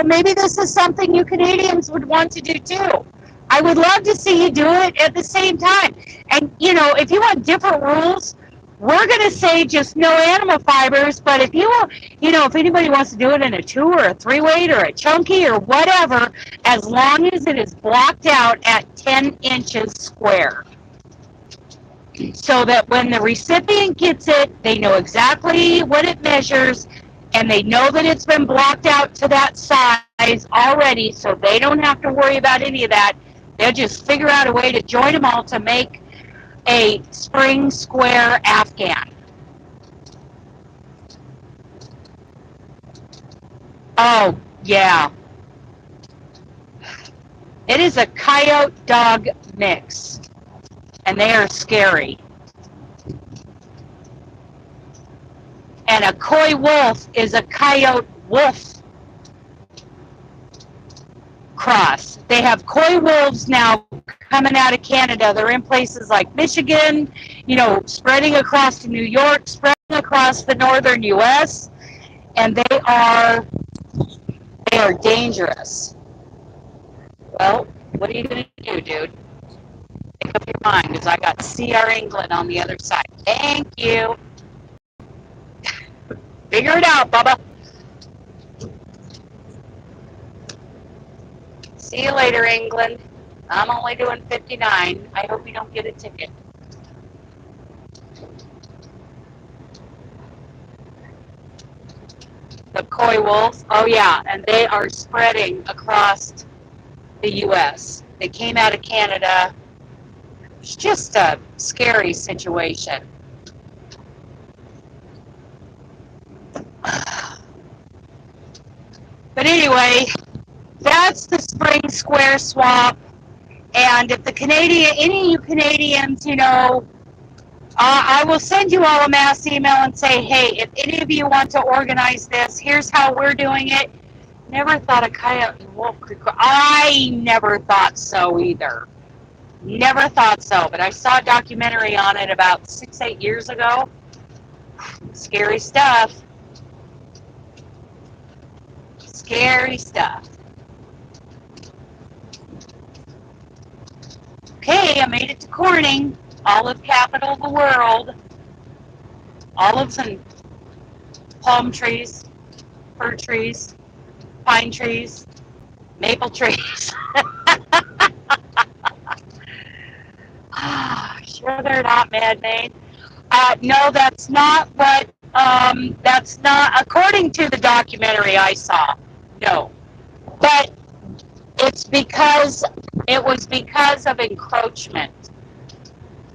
maybe this is something you Canadians would want to do too. I would love to see you do it at the same time. And, if you want different rules, we're going to say just no animal fibers. But if you want, if anybody wants to do it in a 2 or a 3-weight or a chunky or whatever, as long as it is blocked out at 10 inches square. So that when the recipient gets it, they know exactly what it measures, and they know that it's been blocked out to that size already, so they don't have to worry about any of that. They'll just figure out a way to join them all to make a spring square Afghan. Oh, yeah. It is a coyote dog mix, and they are scary. And a coy wolf is a coyote wolf cross. They have coy wolves now coming out of Canada. They're in places like Michigan, spreading across to New York, spreading across the northern U.S., and they are dangerous. Well, what are you going to do, dude? Make up your mind, because I got CR England on the other side. Thank you. Figure it out, Bubba. See you later, England. I'm only doing 59. I hope you don't get a ticket. The coy wolves, oh yeah, and they are spreading across the U.S. They came out of Canada. It's just a scary situation. But anyway, that's the spring square swap. And if any of you Canadians, I will send you all a mass email and say, hey, if any of you want to organize this, here's how we're doing it. Never thought a coyote and wolf could. I never thought so either. Never thought so, but I saw a documentary on it about 6-8 years ago. Scary stuff. Scary stuff. Okay, I made it to Corning, olive capital of the world. Olives and palm trees, fir trees, pine trees, maple trees. Sure they're not man-made. No, that's not what, that's not, according to the documentary I saw, no. But it was because of encroachment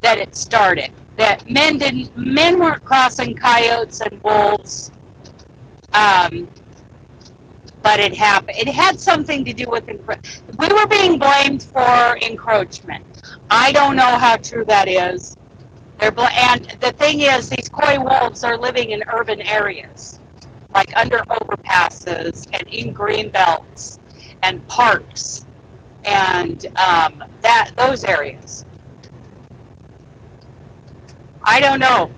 that it started. That men weren't crossing coyotes and wolves, but it happened. It had something to do with we were being blamed for encroachment. I don't know how true that is. And the thing is, these coy wolves are living in urban areas, like under overpasses and in green belts and parks and those areas. I don't know.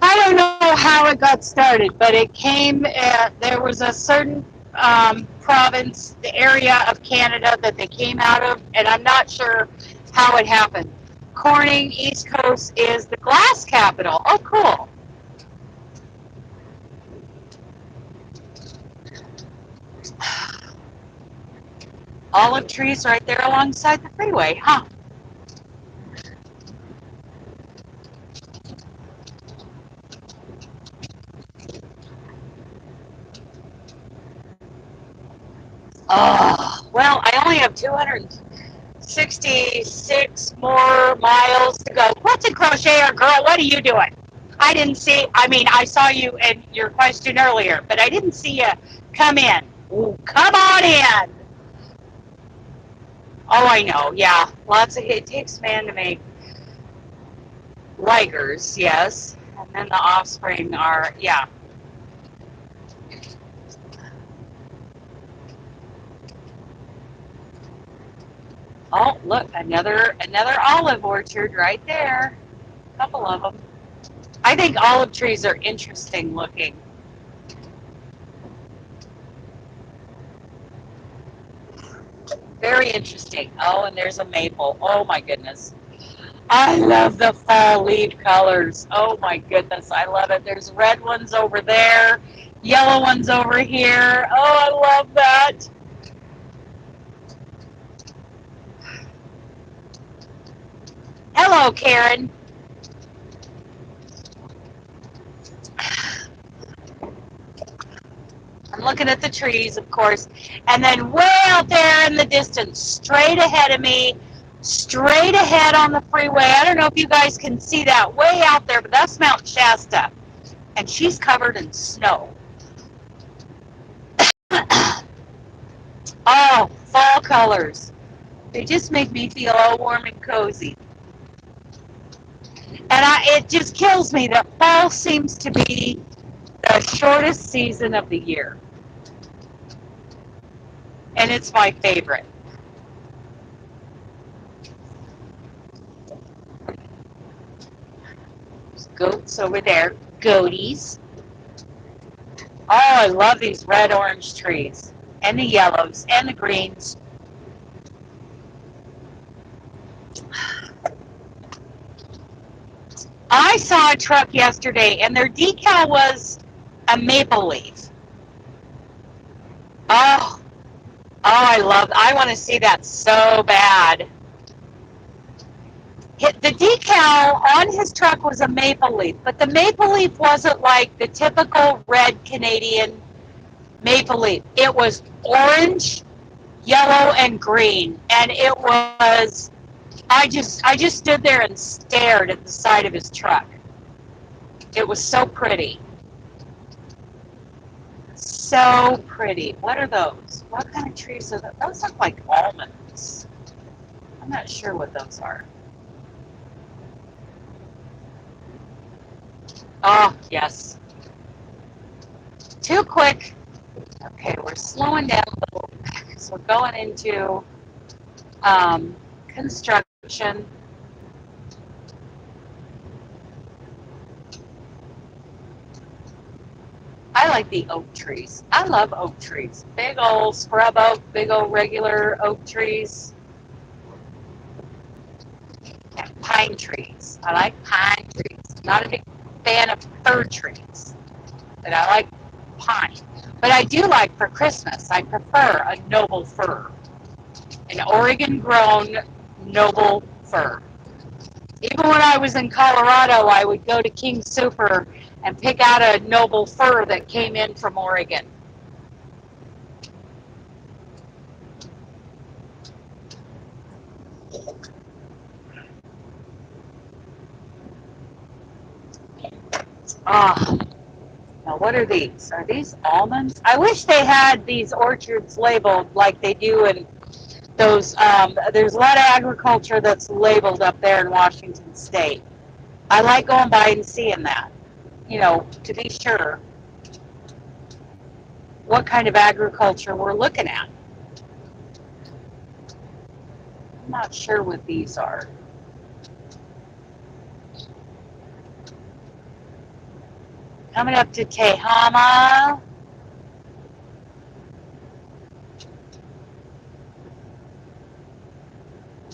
I don't know how it got started, but it came. There was a certain province, the area of Canada that they came out of, and I'm not sure how it happened. Corning, East Coast, is the glass capital. Oh, cool. Olive trees right there alongside the freeway, huh? Oh, well, I only have 266 more miles to go. What's a crocheter, girl? What are you doing? I didn't see, I saw you in your question earlier, but I didn't see you come in. Ooh, come on in. Oh, I know, yeah. It takes man to make ligers, yes. And then the offspring are, yeah. Oh, look, another olive orchard right there. A couple of them. I think olive trees are interesting looking. Very interesting. Oh, and there's a maple. Oh my goodness. I love the fall leaf colors. Oh my goodness, I love it. There's red ones over there, yellow ones over here. Oh, I love that. Hello, Karen. I'm looking at the trees, of course, and then way out there in the distance, straight ahead of me, straight ahead on the freeway. I don't know if you guys can see that way out there, but that's Mount Shasta, and she's covered in snow. Oh, fall colors. They just make me feel all warm and cozy. And it just kills me that fall seems to be the shortest season of the year. And it's my favorite. There's goats over there. Goaties. Oh, I love these red-orange trees. And the yellows and the greens. I saw a truck yesterday, and their decal was a maple leaf. Oh, I want to see that so bad. The decal on his truck was a maple leaf, but the maple leaf wasn't like the typical red Canadian maple leaf. It was orange, yellow, and green, and it was, I just stood there and stared at the side of his truck. It was so pretty. So pretty. What are those? What kind of trees are those? Those look like almonds. I'm not sure what those are. Oh, yes. Too quick. Okay, we're slowing down a little. So we're going into construction. I like the oak trees. I love oak trees. Big old scrub oak, big old regular oak trees. And pine trees. I like pine trees. Not a big fan of fir trees, but I like pine. But I do like for Christmas, I prefer a noble fir. An Oregon-grown noble fir. Even when I was in Colorado, I would go to King Super and pick out a noble fir that came in from Oregon. Ah, now what are these? Are these almonds? I wish they had these orchards labeled like they do in those. There's a lot of agriculture that's labeled up there in Washington State. I like going by and seeing that, to be sure what kind of agriculture we're looking at. I'm not sure what these are. Coming up to Tehama.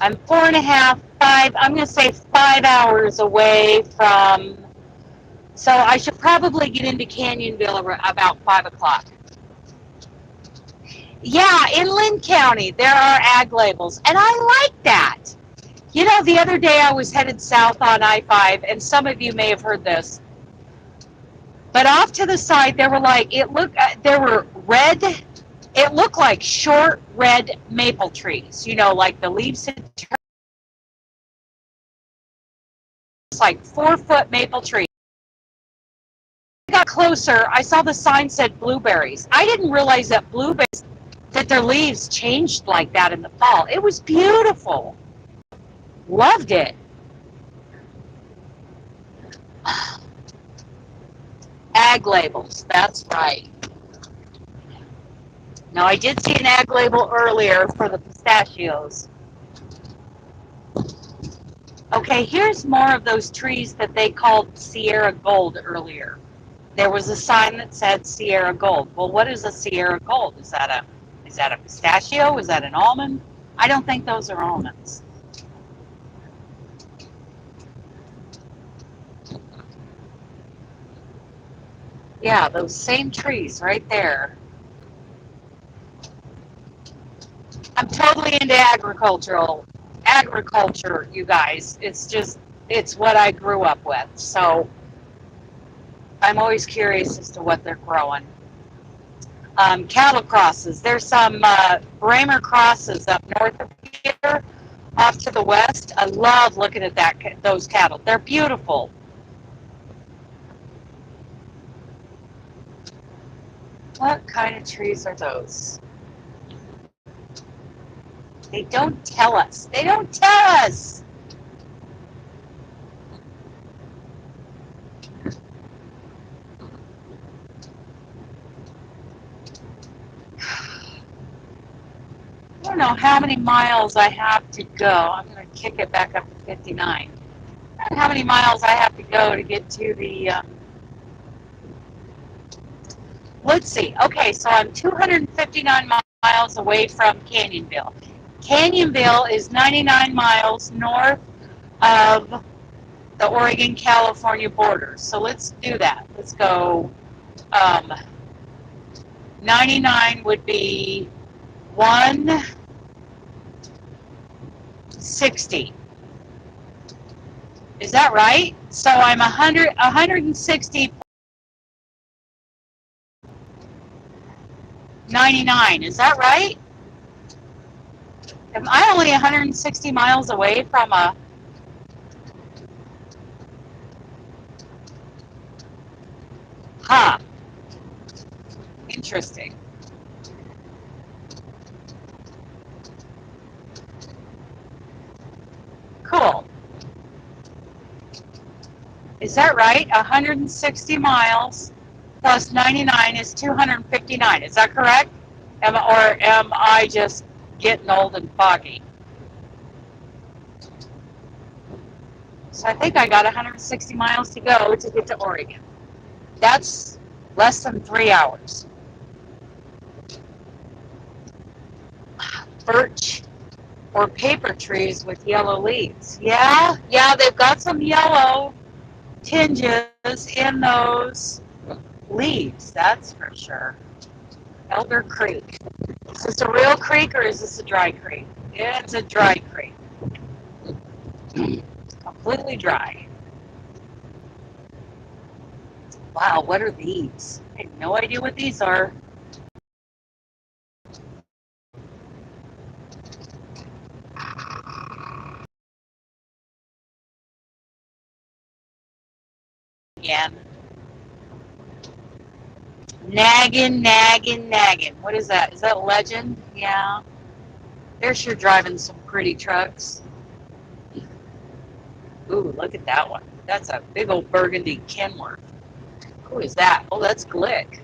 I'm 4.5, 5, I'm going to say 5 hours away from, so I should probably get into Canyonville about 5 o'clock. Yeah, in Lynn County, there are ag labels, and I like that. The other day I was headed south on I-5, and some of you may have heard this, but off to the side, there were red, it looked like short red maple trees, like the leaves had turned like 4-foot maple tree. I got closer, I saw the sign said blueberries. I didn't realize that their leaves changed like that in the fall. It was beautiful. Loved it. Ag labels, that's right. Now, I did see an ag label earlier for the pistachios. Okay. Okay, here's more of those trees that they called Sierra Gold earlier. There was a sign that said Sierra Gold. Well, what is a Sierra Gold? Is that a pistachio? Is that an almond? I don't think those are almonds. Yeah, those same trees right there. I'm totally into agriculture, you guys. It's what I grew up with. So I'm always curious as to what they're growing. Cattle crosses. There's some Bramer crosses up north of here, off to the west. I love looking at those cattle. They're beautiful. What kind of trees are those? They don't tell us. They don't tell us. I don't know how many miles I have to go. I'm going to kick it back up to 59. I don't know how many miles I have to go to get to the... let's see. Okay, so I'm 259 miles away from Canyonville. Canyonville is 99 miles north of the Oregon-California border. So let's do that. Let's go. 99 would be 160. Is that right? So I'm 160, 99. Is that right? Am I only 160 miles away from a... Huh. Interesting. Cool. Is that right? 160 miles plus 99 is 259. Is that correct? Or am I just getting old and foggy? So I think I got 160 miles to go to get to Oregon. That's less than 3 hours. Birch or paper trees with yellow leaves. Yeah, they've got some yellow tinges in those leaves, that's for sure. Elder Creek. Is this a real creek or is this a dry creek? It's a dry creek. Completely dry. Wow, what are these? I have no idea what these are. Again. Nagging. What is that? Is that Legend? Yeah. They're sure driving some pretty trucks. Ooh, look at that one. That's a big old burgundy Kenworth. Who is that? Oh, that's Glick.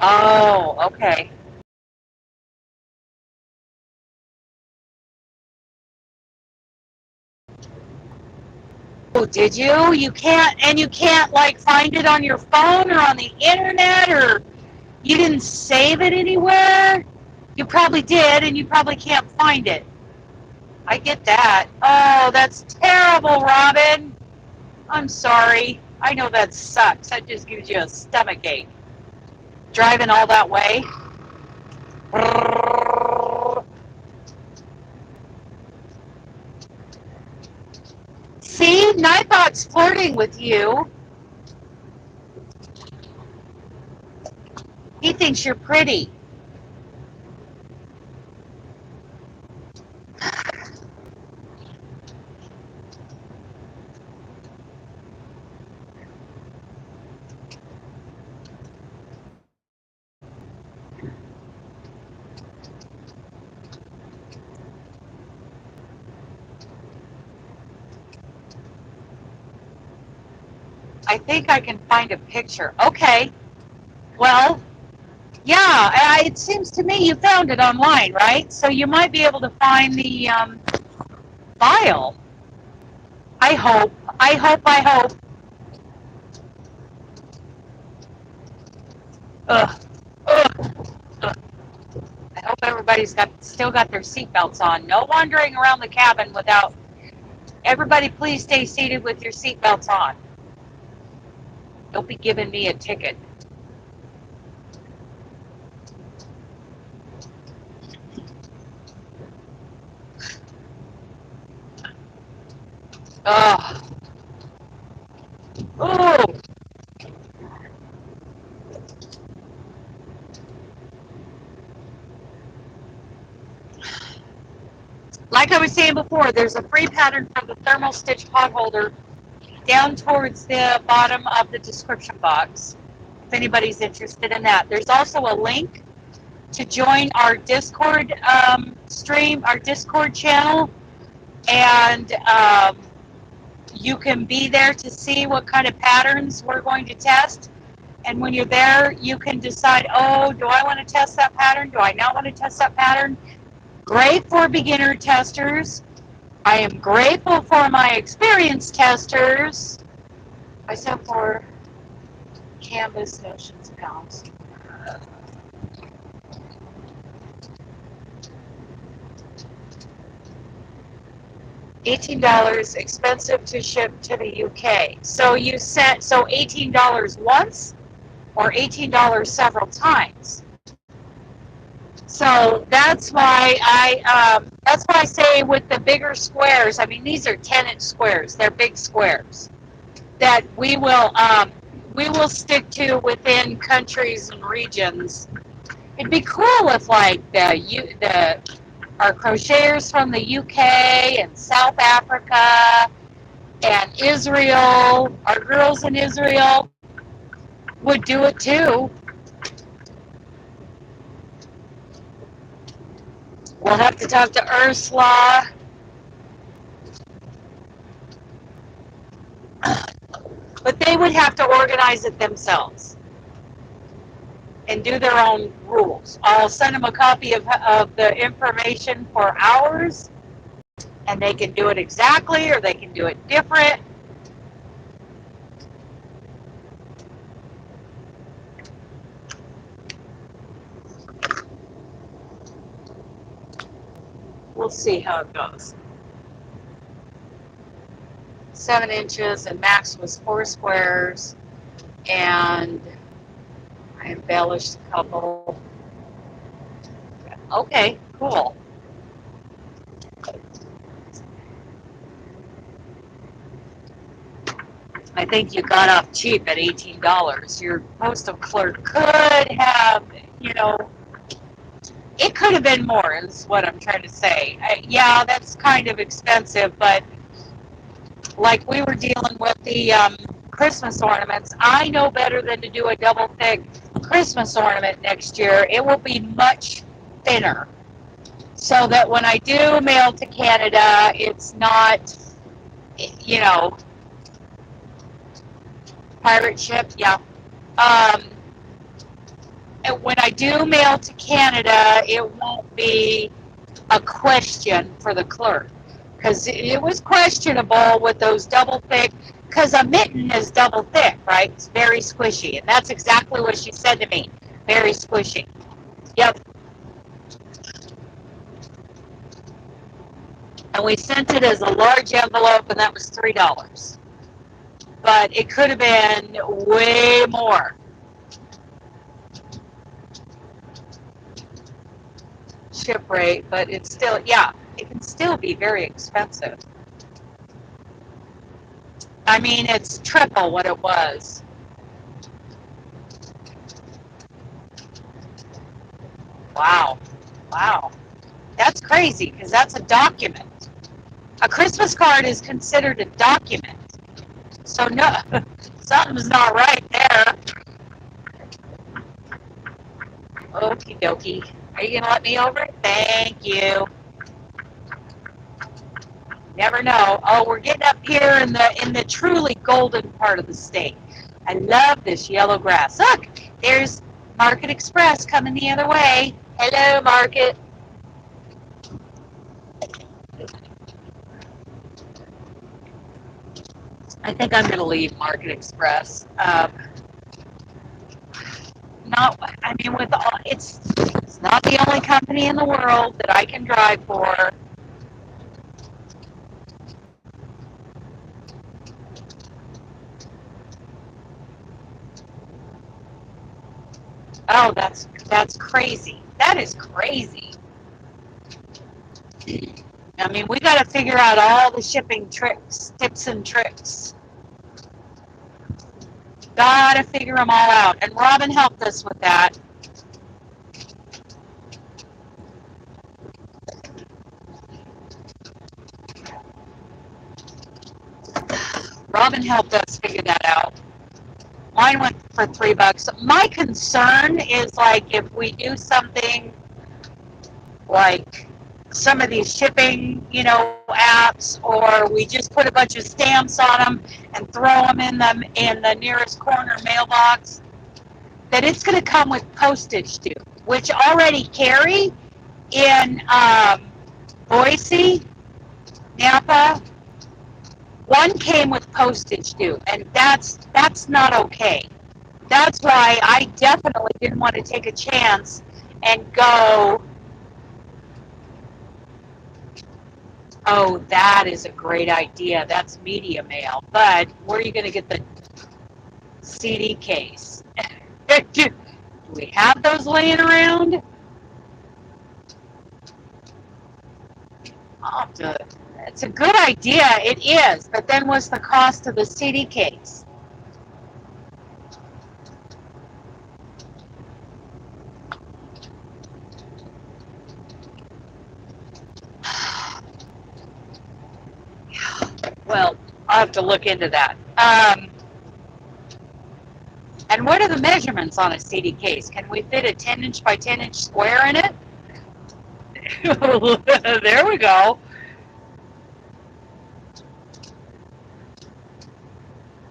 Oh, okay. Oh, did you? You can't like find it on your phone or on the internet, or you didn't save it anywhere? You probably did, and you probably can't find it. I get that. Oh, that's terrible, Robin. I'm sorry. I know that sucks. That just gives you a stomach ache. Driving all that way. See, Nightbot's flirting with you. He thinks you're pretty. I think I can find a picture. Okay. Well, Yeah, it seems to me you found it online, right? So you might be able to find the file. I hope. I hope. I hope. Ugh. Ugh. Ugh. I hope everybody's still got their seatbelts on. No wandering around the cabin without. Everybody, please stay seated with your seatbelts on. Don't be giving me a ticket. Ugh. Ooh. Like I was saying before, there's a free pattern for the thermal stitch potholder down towards the bottom of the description box, if anybody's interested in that. There's also a link to join our Discord stream, our Discord channel, and you can be there to see what kind of patterns we're going to test. And when you're there, you can decide, oh, do I want to test that pattern? Do I not want to test that pattern? Great for beginner testers. I am grateful for my experienced testers. I sent for canvas notions pounds. $18 expensive to ship to the UK. So you sent $18 once or $18 several times. So that's why I say with the bigger squares. I mean, these are 10-inch squares. They're big squares that we will stick to within countries and regions. It'd be cool if like our crocheters from the UK and South Africa and Israel, our girls in Israel, would do it too. We'll have to talk to Ursula. But they would have to organize it themselves and do their own rules. I'll send them a copy of the information for ours, and they can do it exactly or they can do it different. We'll see how it goes. 7 inches, and max was 4 squares, and I embellished a couple. Okay, cool. I think you got off cheap at $18. Your postal clerk could have, it could have been more, is what I'm trying to say. Yeah, that's kind of expensive, but like we were dealing with the Christmas ornaments, I know better than to do a double thick Christmas ornament next year. It will be much thinner, so that when I do mail to Canada, it's not, pirate ship, yeah. Um, and when I do mail to Canada, it won't be a question for the clerk, because it was questionable with those double thick, because a mitten is double thick, right? It's very squishy, and that's exactly what she said to me. Very squishy. Yep. And we sent it as a large envelope, and that was $3. But it could have been way more. Ship rate, but it's still, yeah, it can still be very expensive. I mean, it's triple what it was. Wow. Wow. That's crazy, because that's a document. A Christmas card is considered a document. So no, something's not right there. Okie dokie. Are you going to let me over? Thank you. Never know. Oh, we're getting up here in the truly golden part of the state. I love this yellow grass. Look, there's Market Express coming the other way. Hello, Market. I think I'm going to leave Market Express. I mean, with all, it's not the only company in the world that I can drive for. Oh, that's crazy. That is crazy. I mean, we got to figure out all the shipping tricks, tips and tricks. Got to figure them all out. And Robin helped us with that. Robin helped us figure that out. Mine went for $3. My concern is, like, if we do something like some of these shipping, apps, or we just put a bunch of stamps on them and throw them in the nearest corner mailbox, that it's going to come with postage due, which already Carrie in Boise, Napa, one came with postage due, and that's not okay. That's why I definitely didn't want to take a chance and go, oh, that is a great idea. That's media mail. But where are you going to get the CD case? Do we have those laying around? It's a good idea. It is. But then what's the cost of the CD case? Well, I'll have to look into that. And what are the measurements on a CD case? Can we fit a 10-inch by 10-inch square in it? There we go.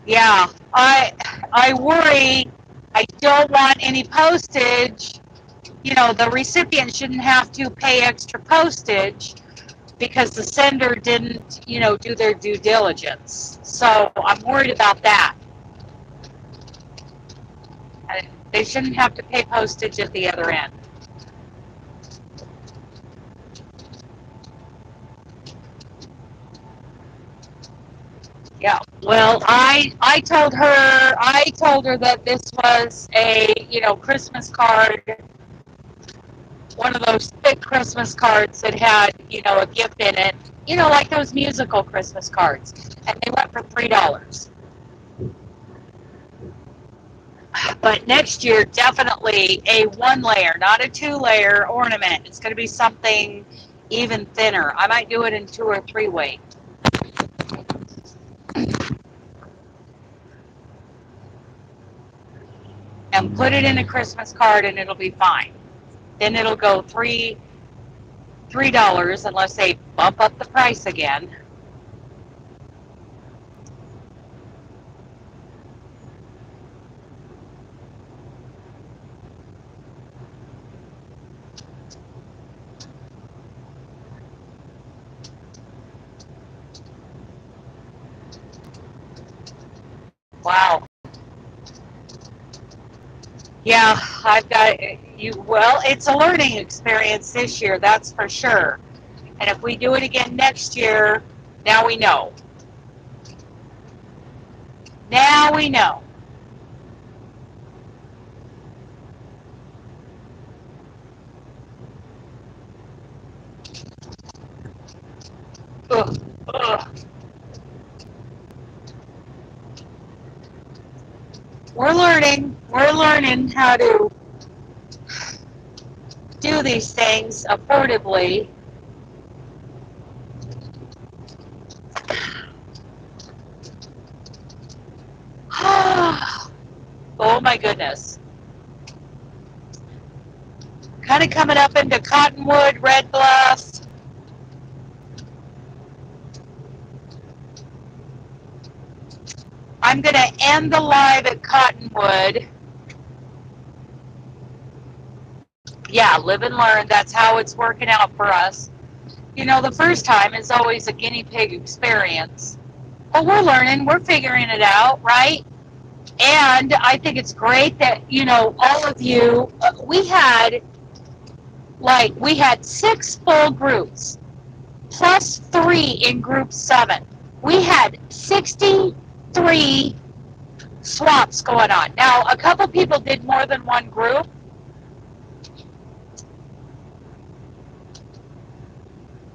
Yeah, I worry. I don't want any postage. The recipient shouldn't have to pay extra postage because the sender didn't, do their due diligence. So I'm worried about that. They shouldn't have to pay postage at the other end. Yeah. Well, I told her that this was a Christmas card, one of those thick Christmas cards that had a gift in it, like those musical Christmas cards, and they went for $3. But next year, definitely a 1-layer, not a 2-layer ornament. It's going to be something even thinner. I might do it in 2 or 3 weight. And put it in a Christmas card, and it'll be fine. Then it'll go $3 unless they bump up the price again. Wow. Yeah, I've got you. Well, it's a learning experience this year, that's for sure. And if we do it again next year, now we know. Now we know. Ugh, ugh. We're learning. We're learning how to do these things affordably. Oh my goodness. Kind of coming up into Cottonwood, Red Bluff. I'm going to end the live at Cottonwood. Yeah, live and learn. That's how it's working out for us. You know, the first time is always a guinea pig experience. But we're learning, we're figuring it out, right? And I think it's great that, you know, all of you, we had 6 full groups, plus 3 in group 7. We had 63 swaps going on. Now, a couple people did more than one group.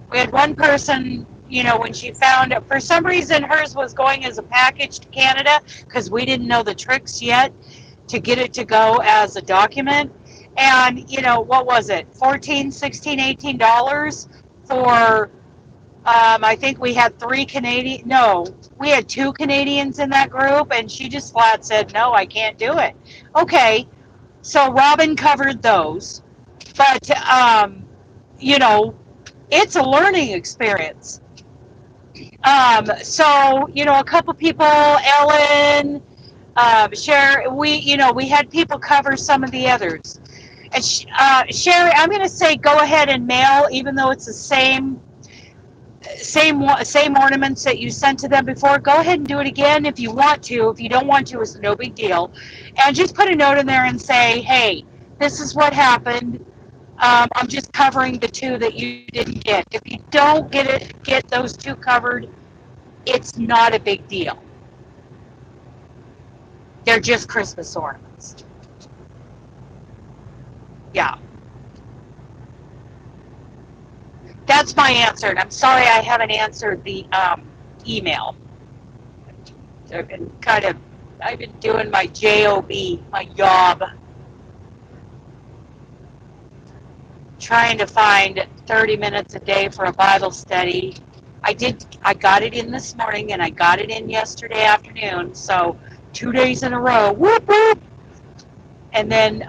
We had one person, you know, when she found it, for some reason hers was going as a package to Canada because we didn't know the tricks yet to get it to go as a document. And, you know, what was it? $14, $16, $18 for, I think we had 3 Canadian, no, we had 2 Canadians in that group, and she just flat said, no, I can't do it. Okay, so Robin covered those. But, you know, it's a learning experience. So, you know, a couple people, Ellen, Sherry, we had people cover some of the others. And Sherry, I'm going to say go ahead and mail, even though it's the same ornaments that you sent to them before. Go ahead and do it again if you want to. If you don't want to, it's no big deal. And just put a note in there and say, hey, this is what happened. I'm just covering the 2 that you didn't get. If you don't get those 2 covered, it's not a big deal. They're just Christmas ornaments. Yeah. That's my answer, and I'm sorry I haven't answered the email. I've been doing my job, my job, trying to find 30 minutes a day for a Bible study. I got it in this morning, and I got it in yesterday afternoon, so 2 days in a row, whoop, whoop, and then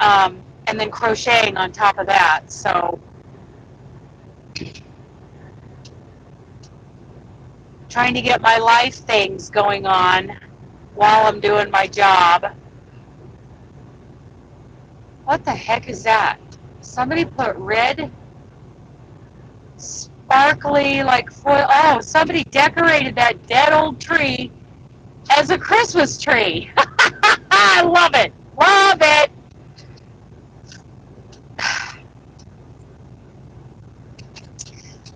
crocheting on top of that, so trying to get my life things going on while I'm doing my job. What the heck is that? Somebody put red, sparkly, like foil. Oh, somebody decorated that dead old tree as a Christmas tree. I love it. Love it.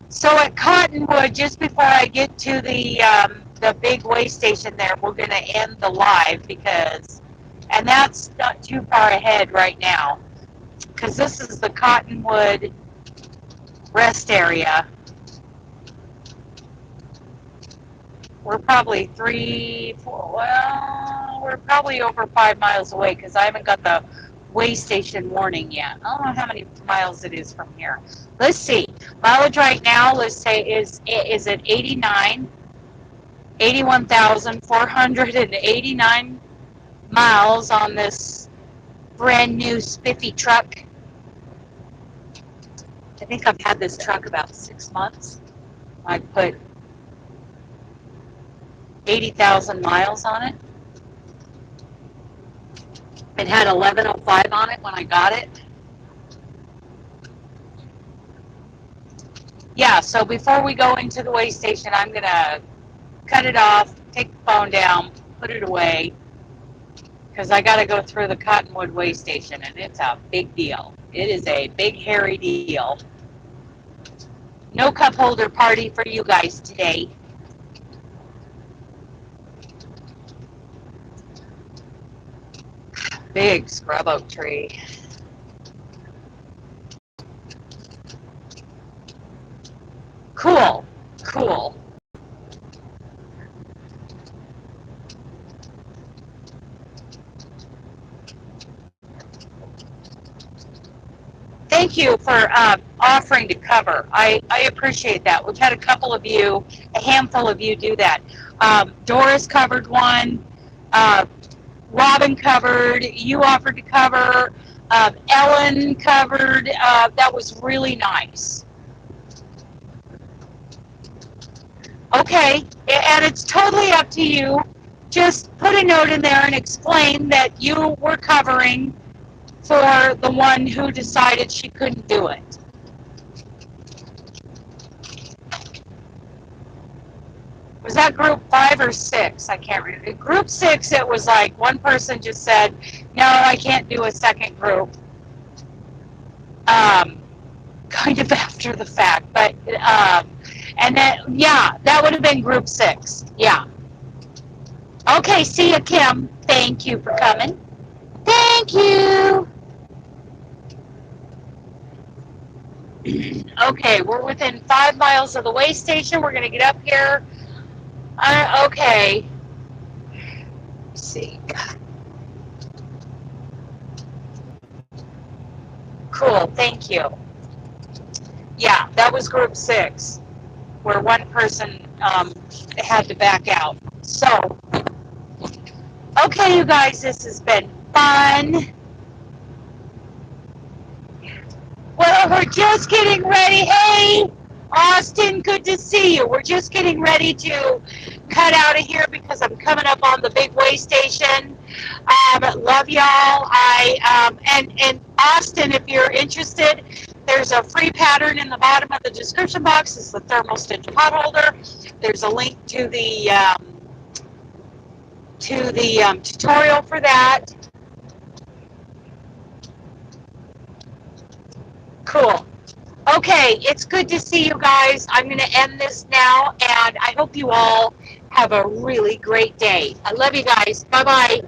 So at Cottonwood, just before I get to the big way station there, we're going to end the live and that's not too far ahead right now, because this is the Cottonwood rest area. We're probably we're probably over 5 miles away because I haven't got the way station warning yet. I don't know how many miles it is from here. Let's see. Mileage right now, let's say, is at 81,489 miles on this brand new spiffy truck. I think I've had this truck about 6 months. I put 80,000 miles on it. It had 1105 on it when I got it. Yeah, so before we go into the way station, I'm going to cut it off, take the phone down, put it away, because I got to go through the Cottonwood way station, and it's a big deal. It is a big, hairy deal. No cup holder party for you guys today. Big scrub oak tree. Cool, cool. Thank you for offering to cover. I appreciate that. We've had a handful of you do that. Doris covered one. Robin covered. You offered to cover. Ellen covered. That was really nice. Okay, and it's totally up to you. Just put a note in there and explain that you were covering for the one who decided she couldn't do it. Was that group 5 or 6? I can't remember. Group 6, it was like one person just said, no, I can't do a second group. Kind of after the fact. But, and then, yeah, that would have been group 6. Yeah. Okay, see you, Kim. Thank you for coming. Thank you. Okay, we're within 5 miles of the way station. We're going to get up here. Okay. Let's see. Cool, thank you. Yeah, that was group 6, where one person had to back out. So, okay, you guys, this has been fun. Well, we're just getting ready. Hey, Austin, good to see you. We're just getting ready to cut out of here because I'm coming up on the big way station. Love y'all. And Austin, if you're interested, there's a free pattern in the bottom of the description box. It's the thermal stitch potholder. There's a link to the tutorial for that. Cool. Okay, it's good to see you guys. I'm going to end this now, and I hope you all have a really great day. I love you guys. Bye-bye.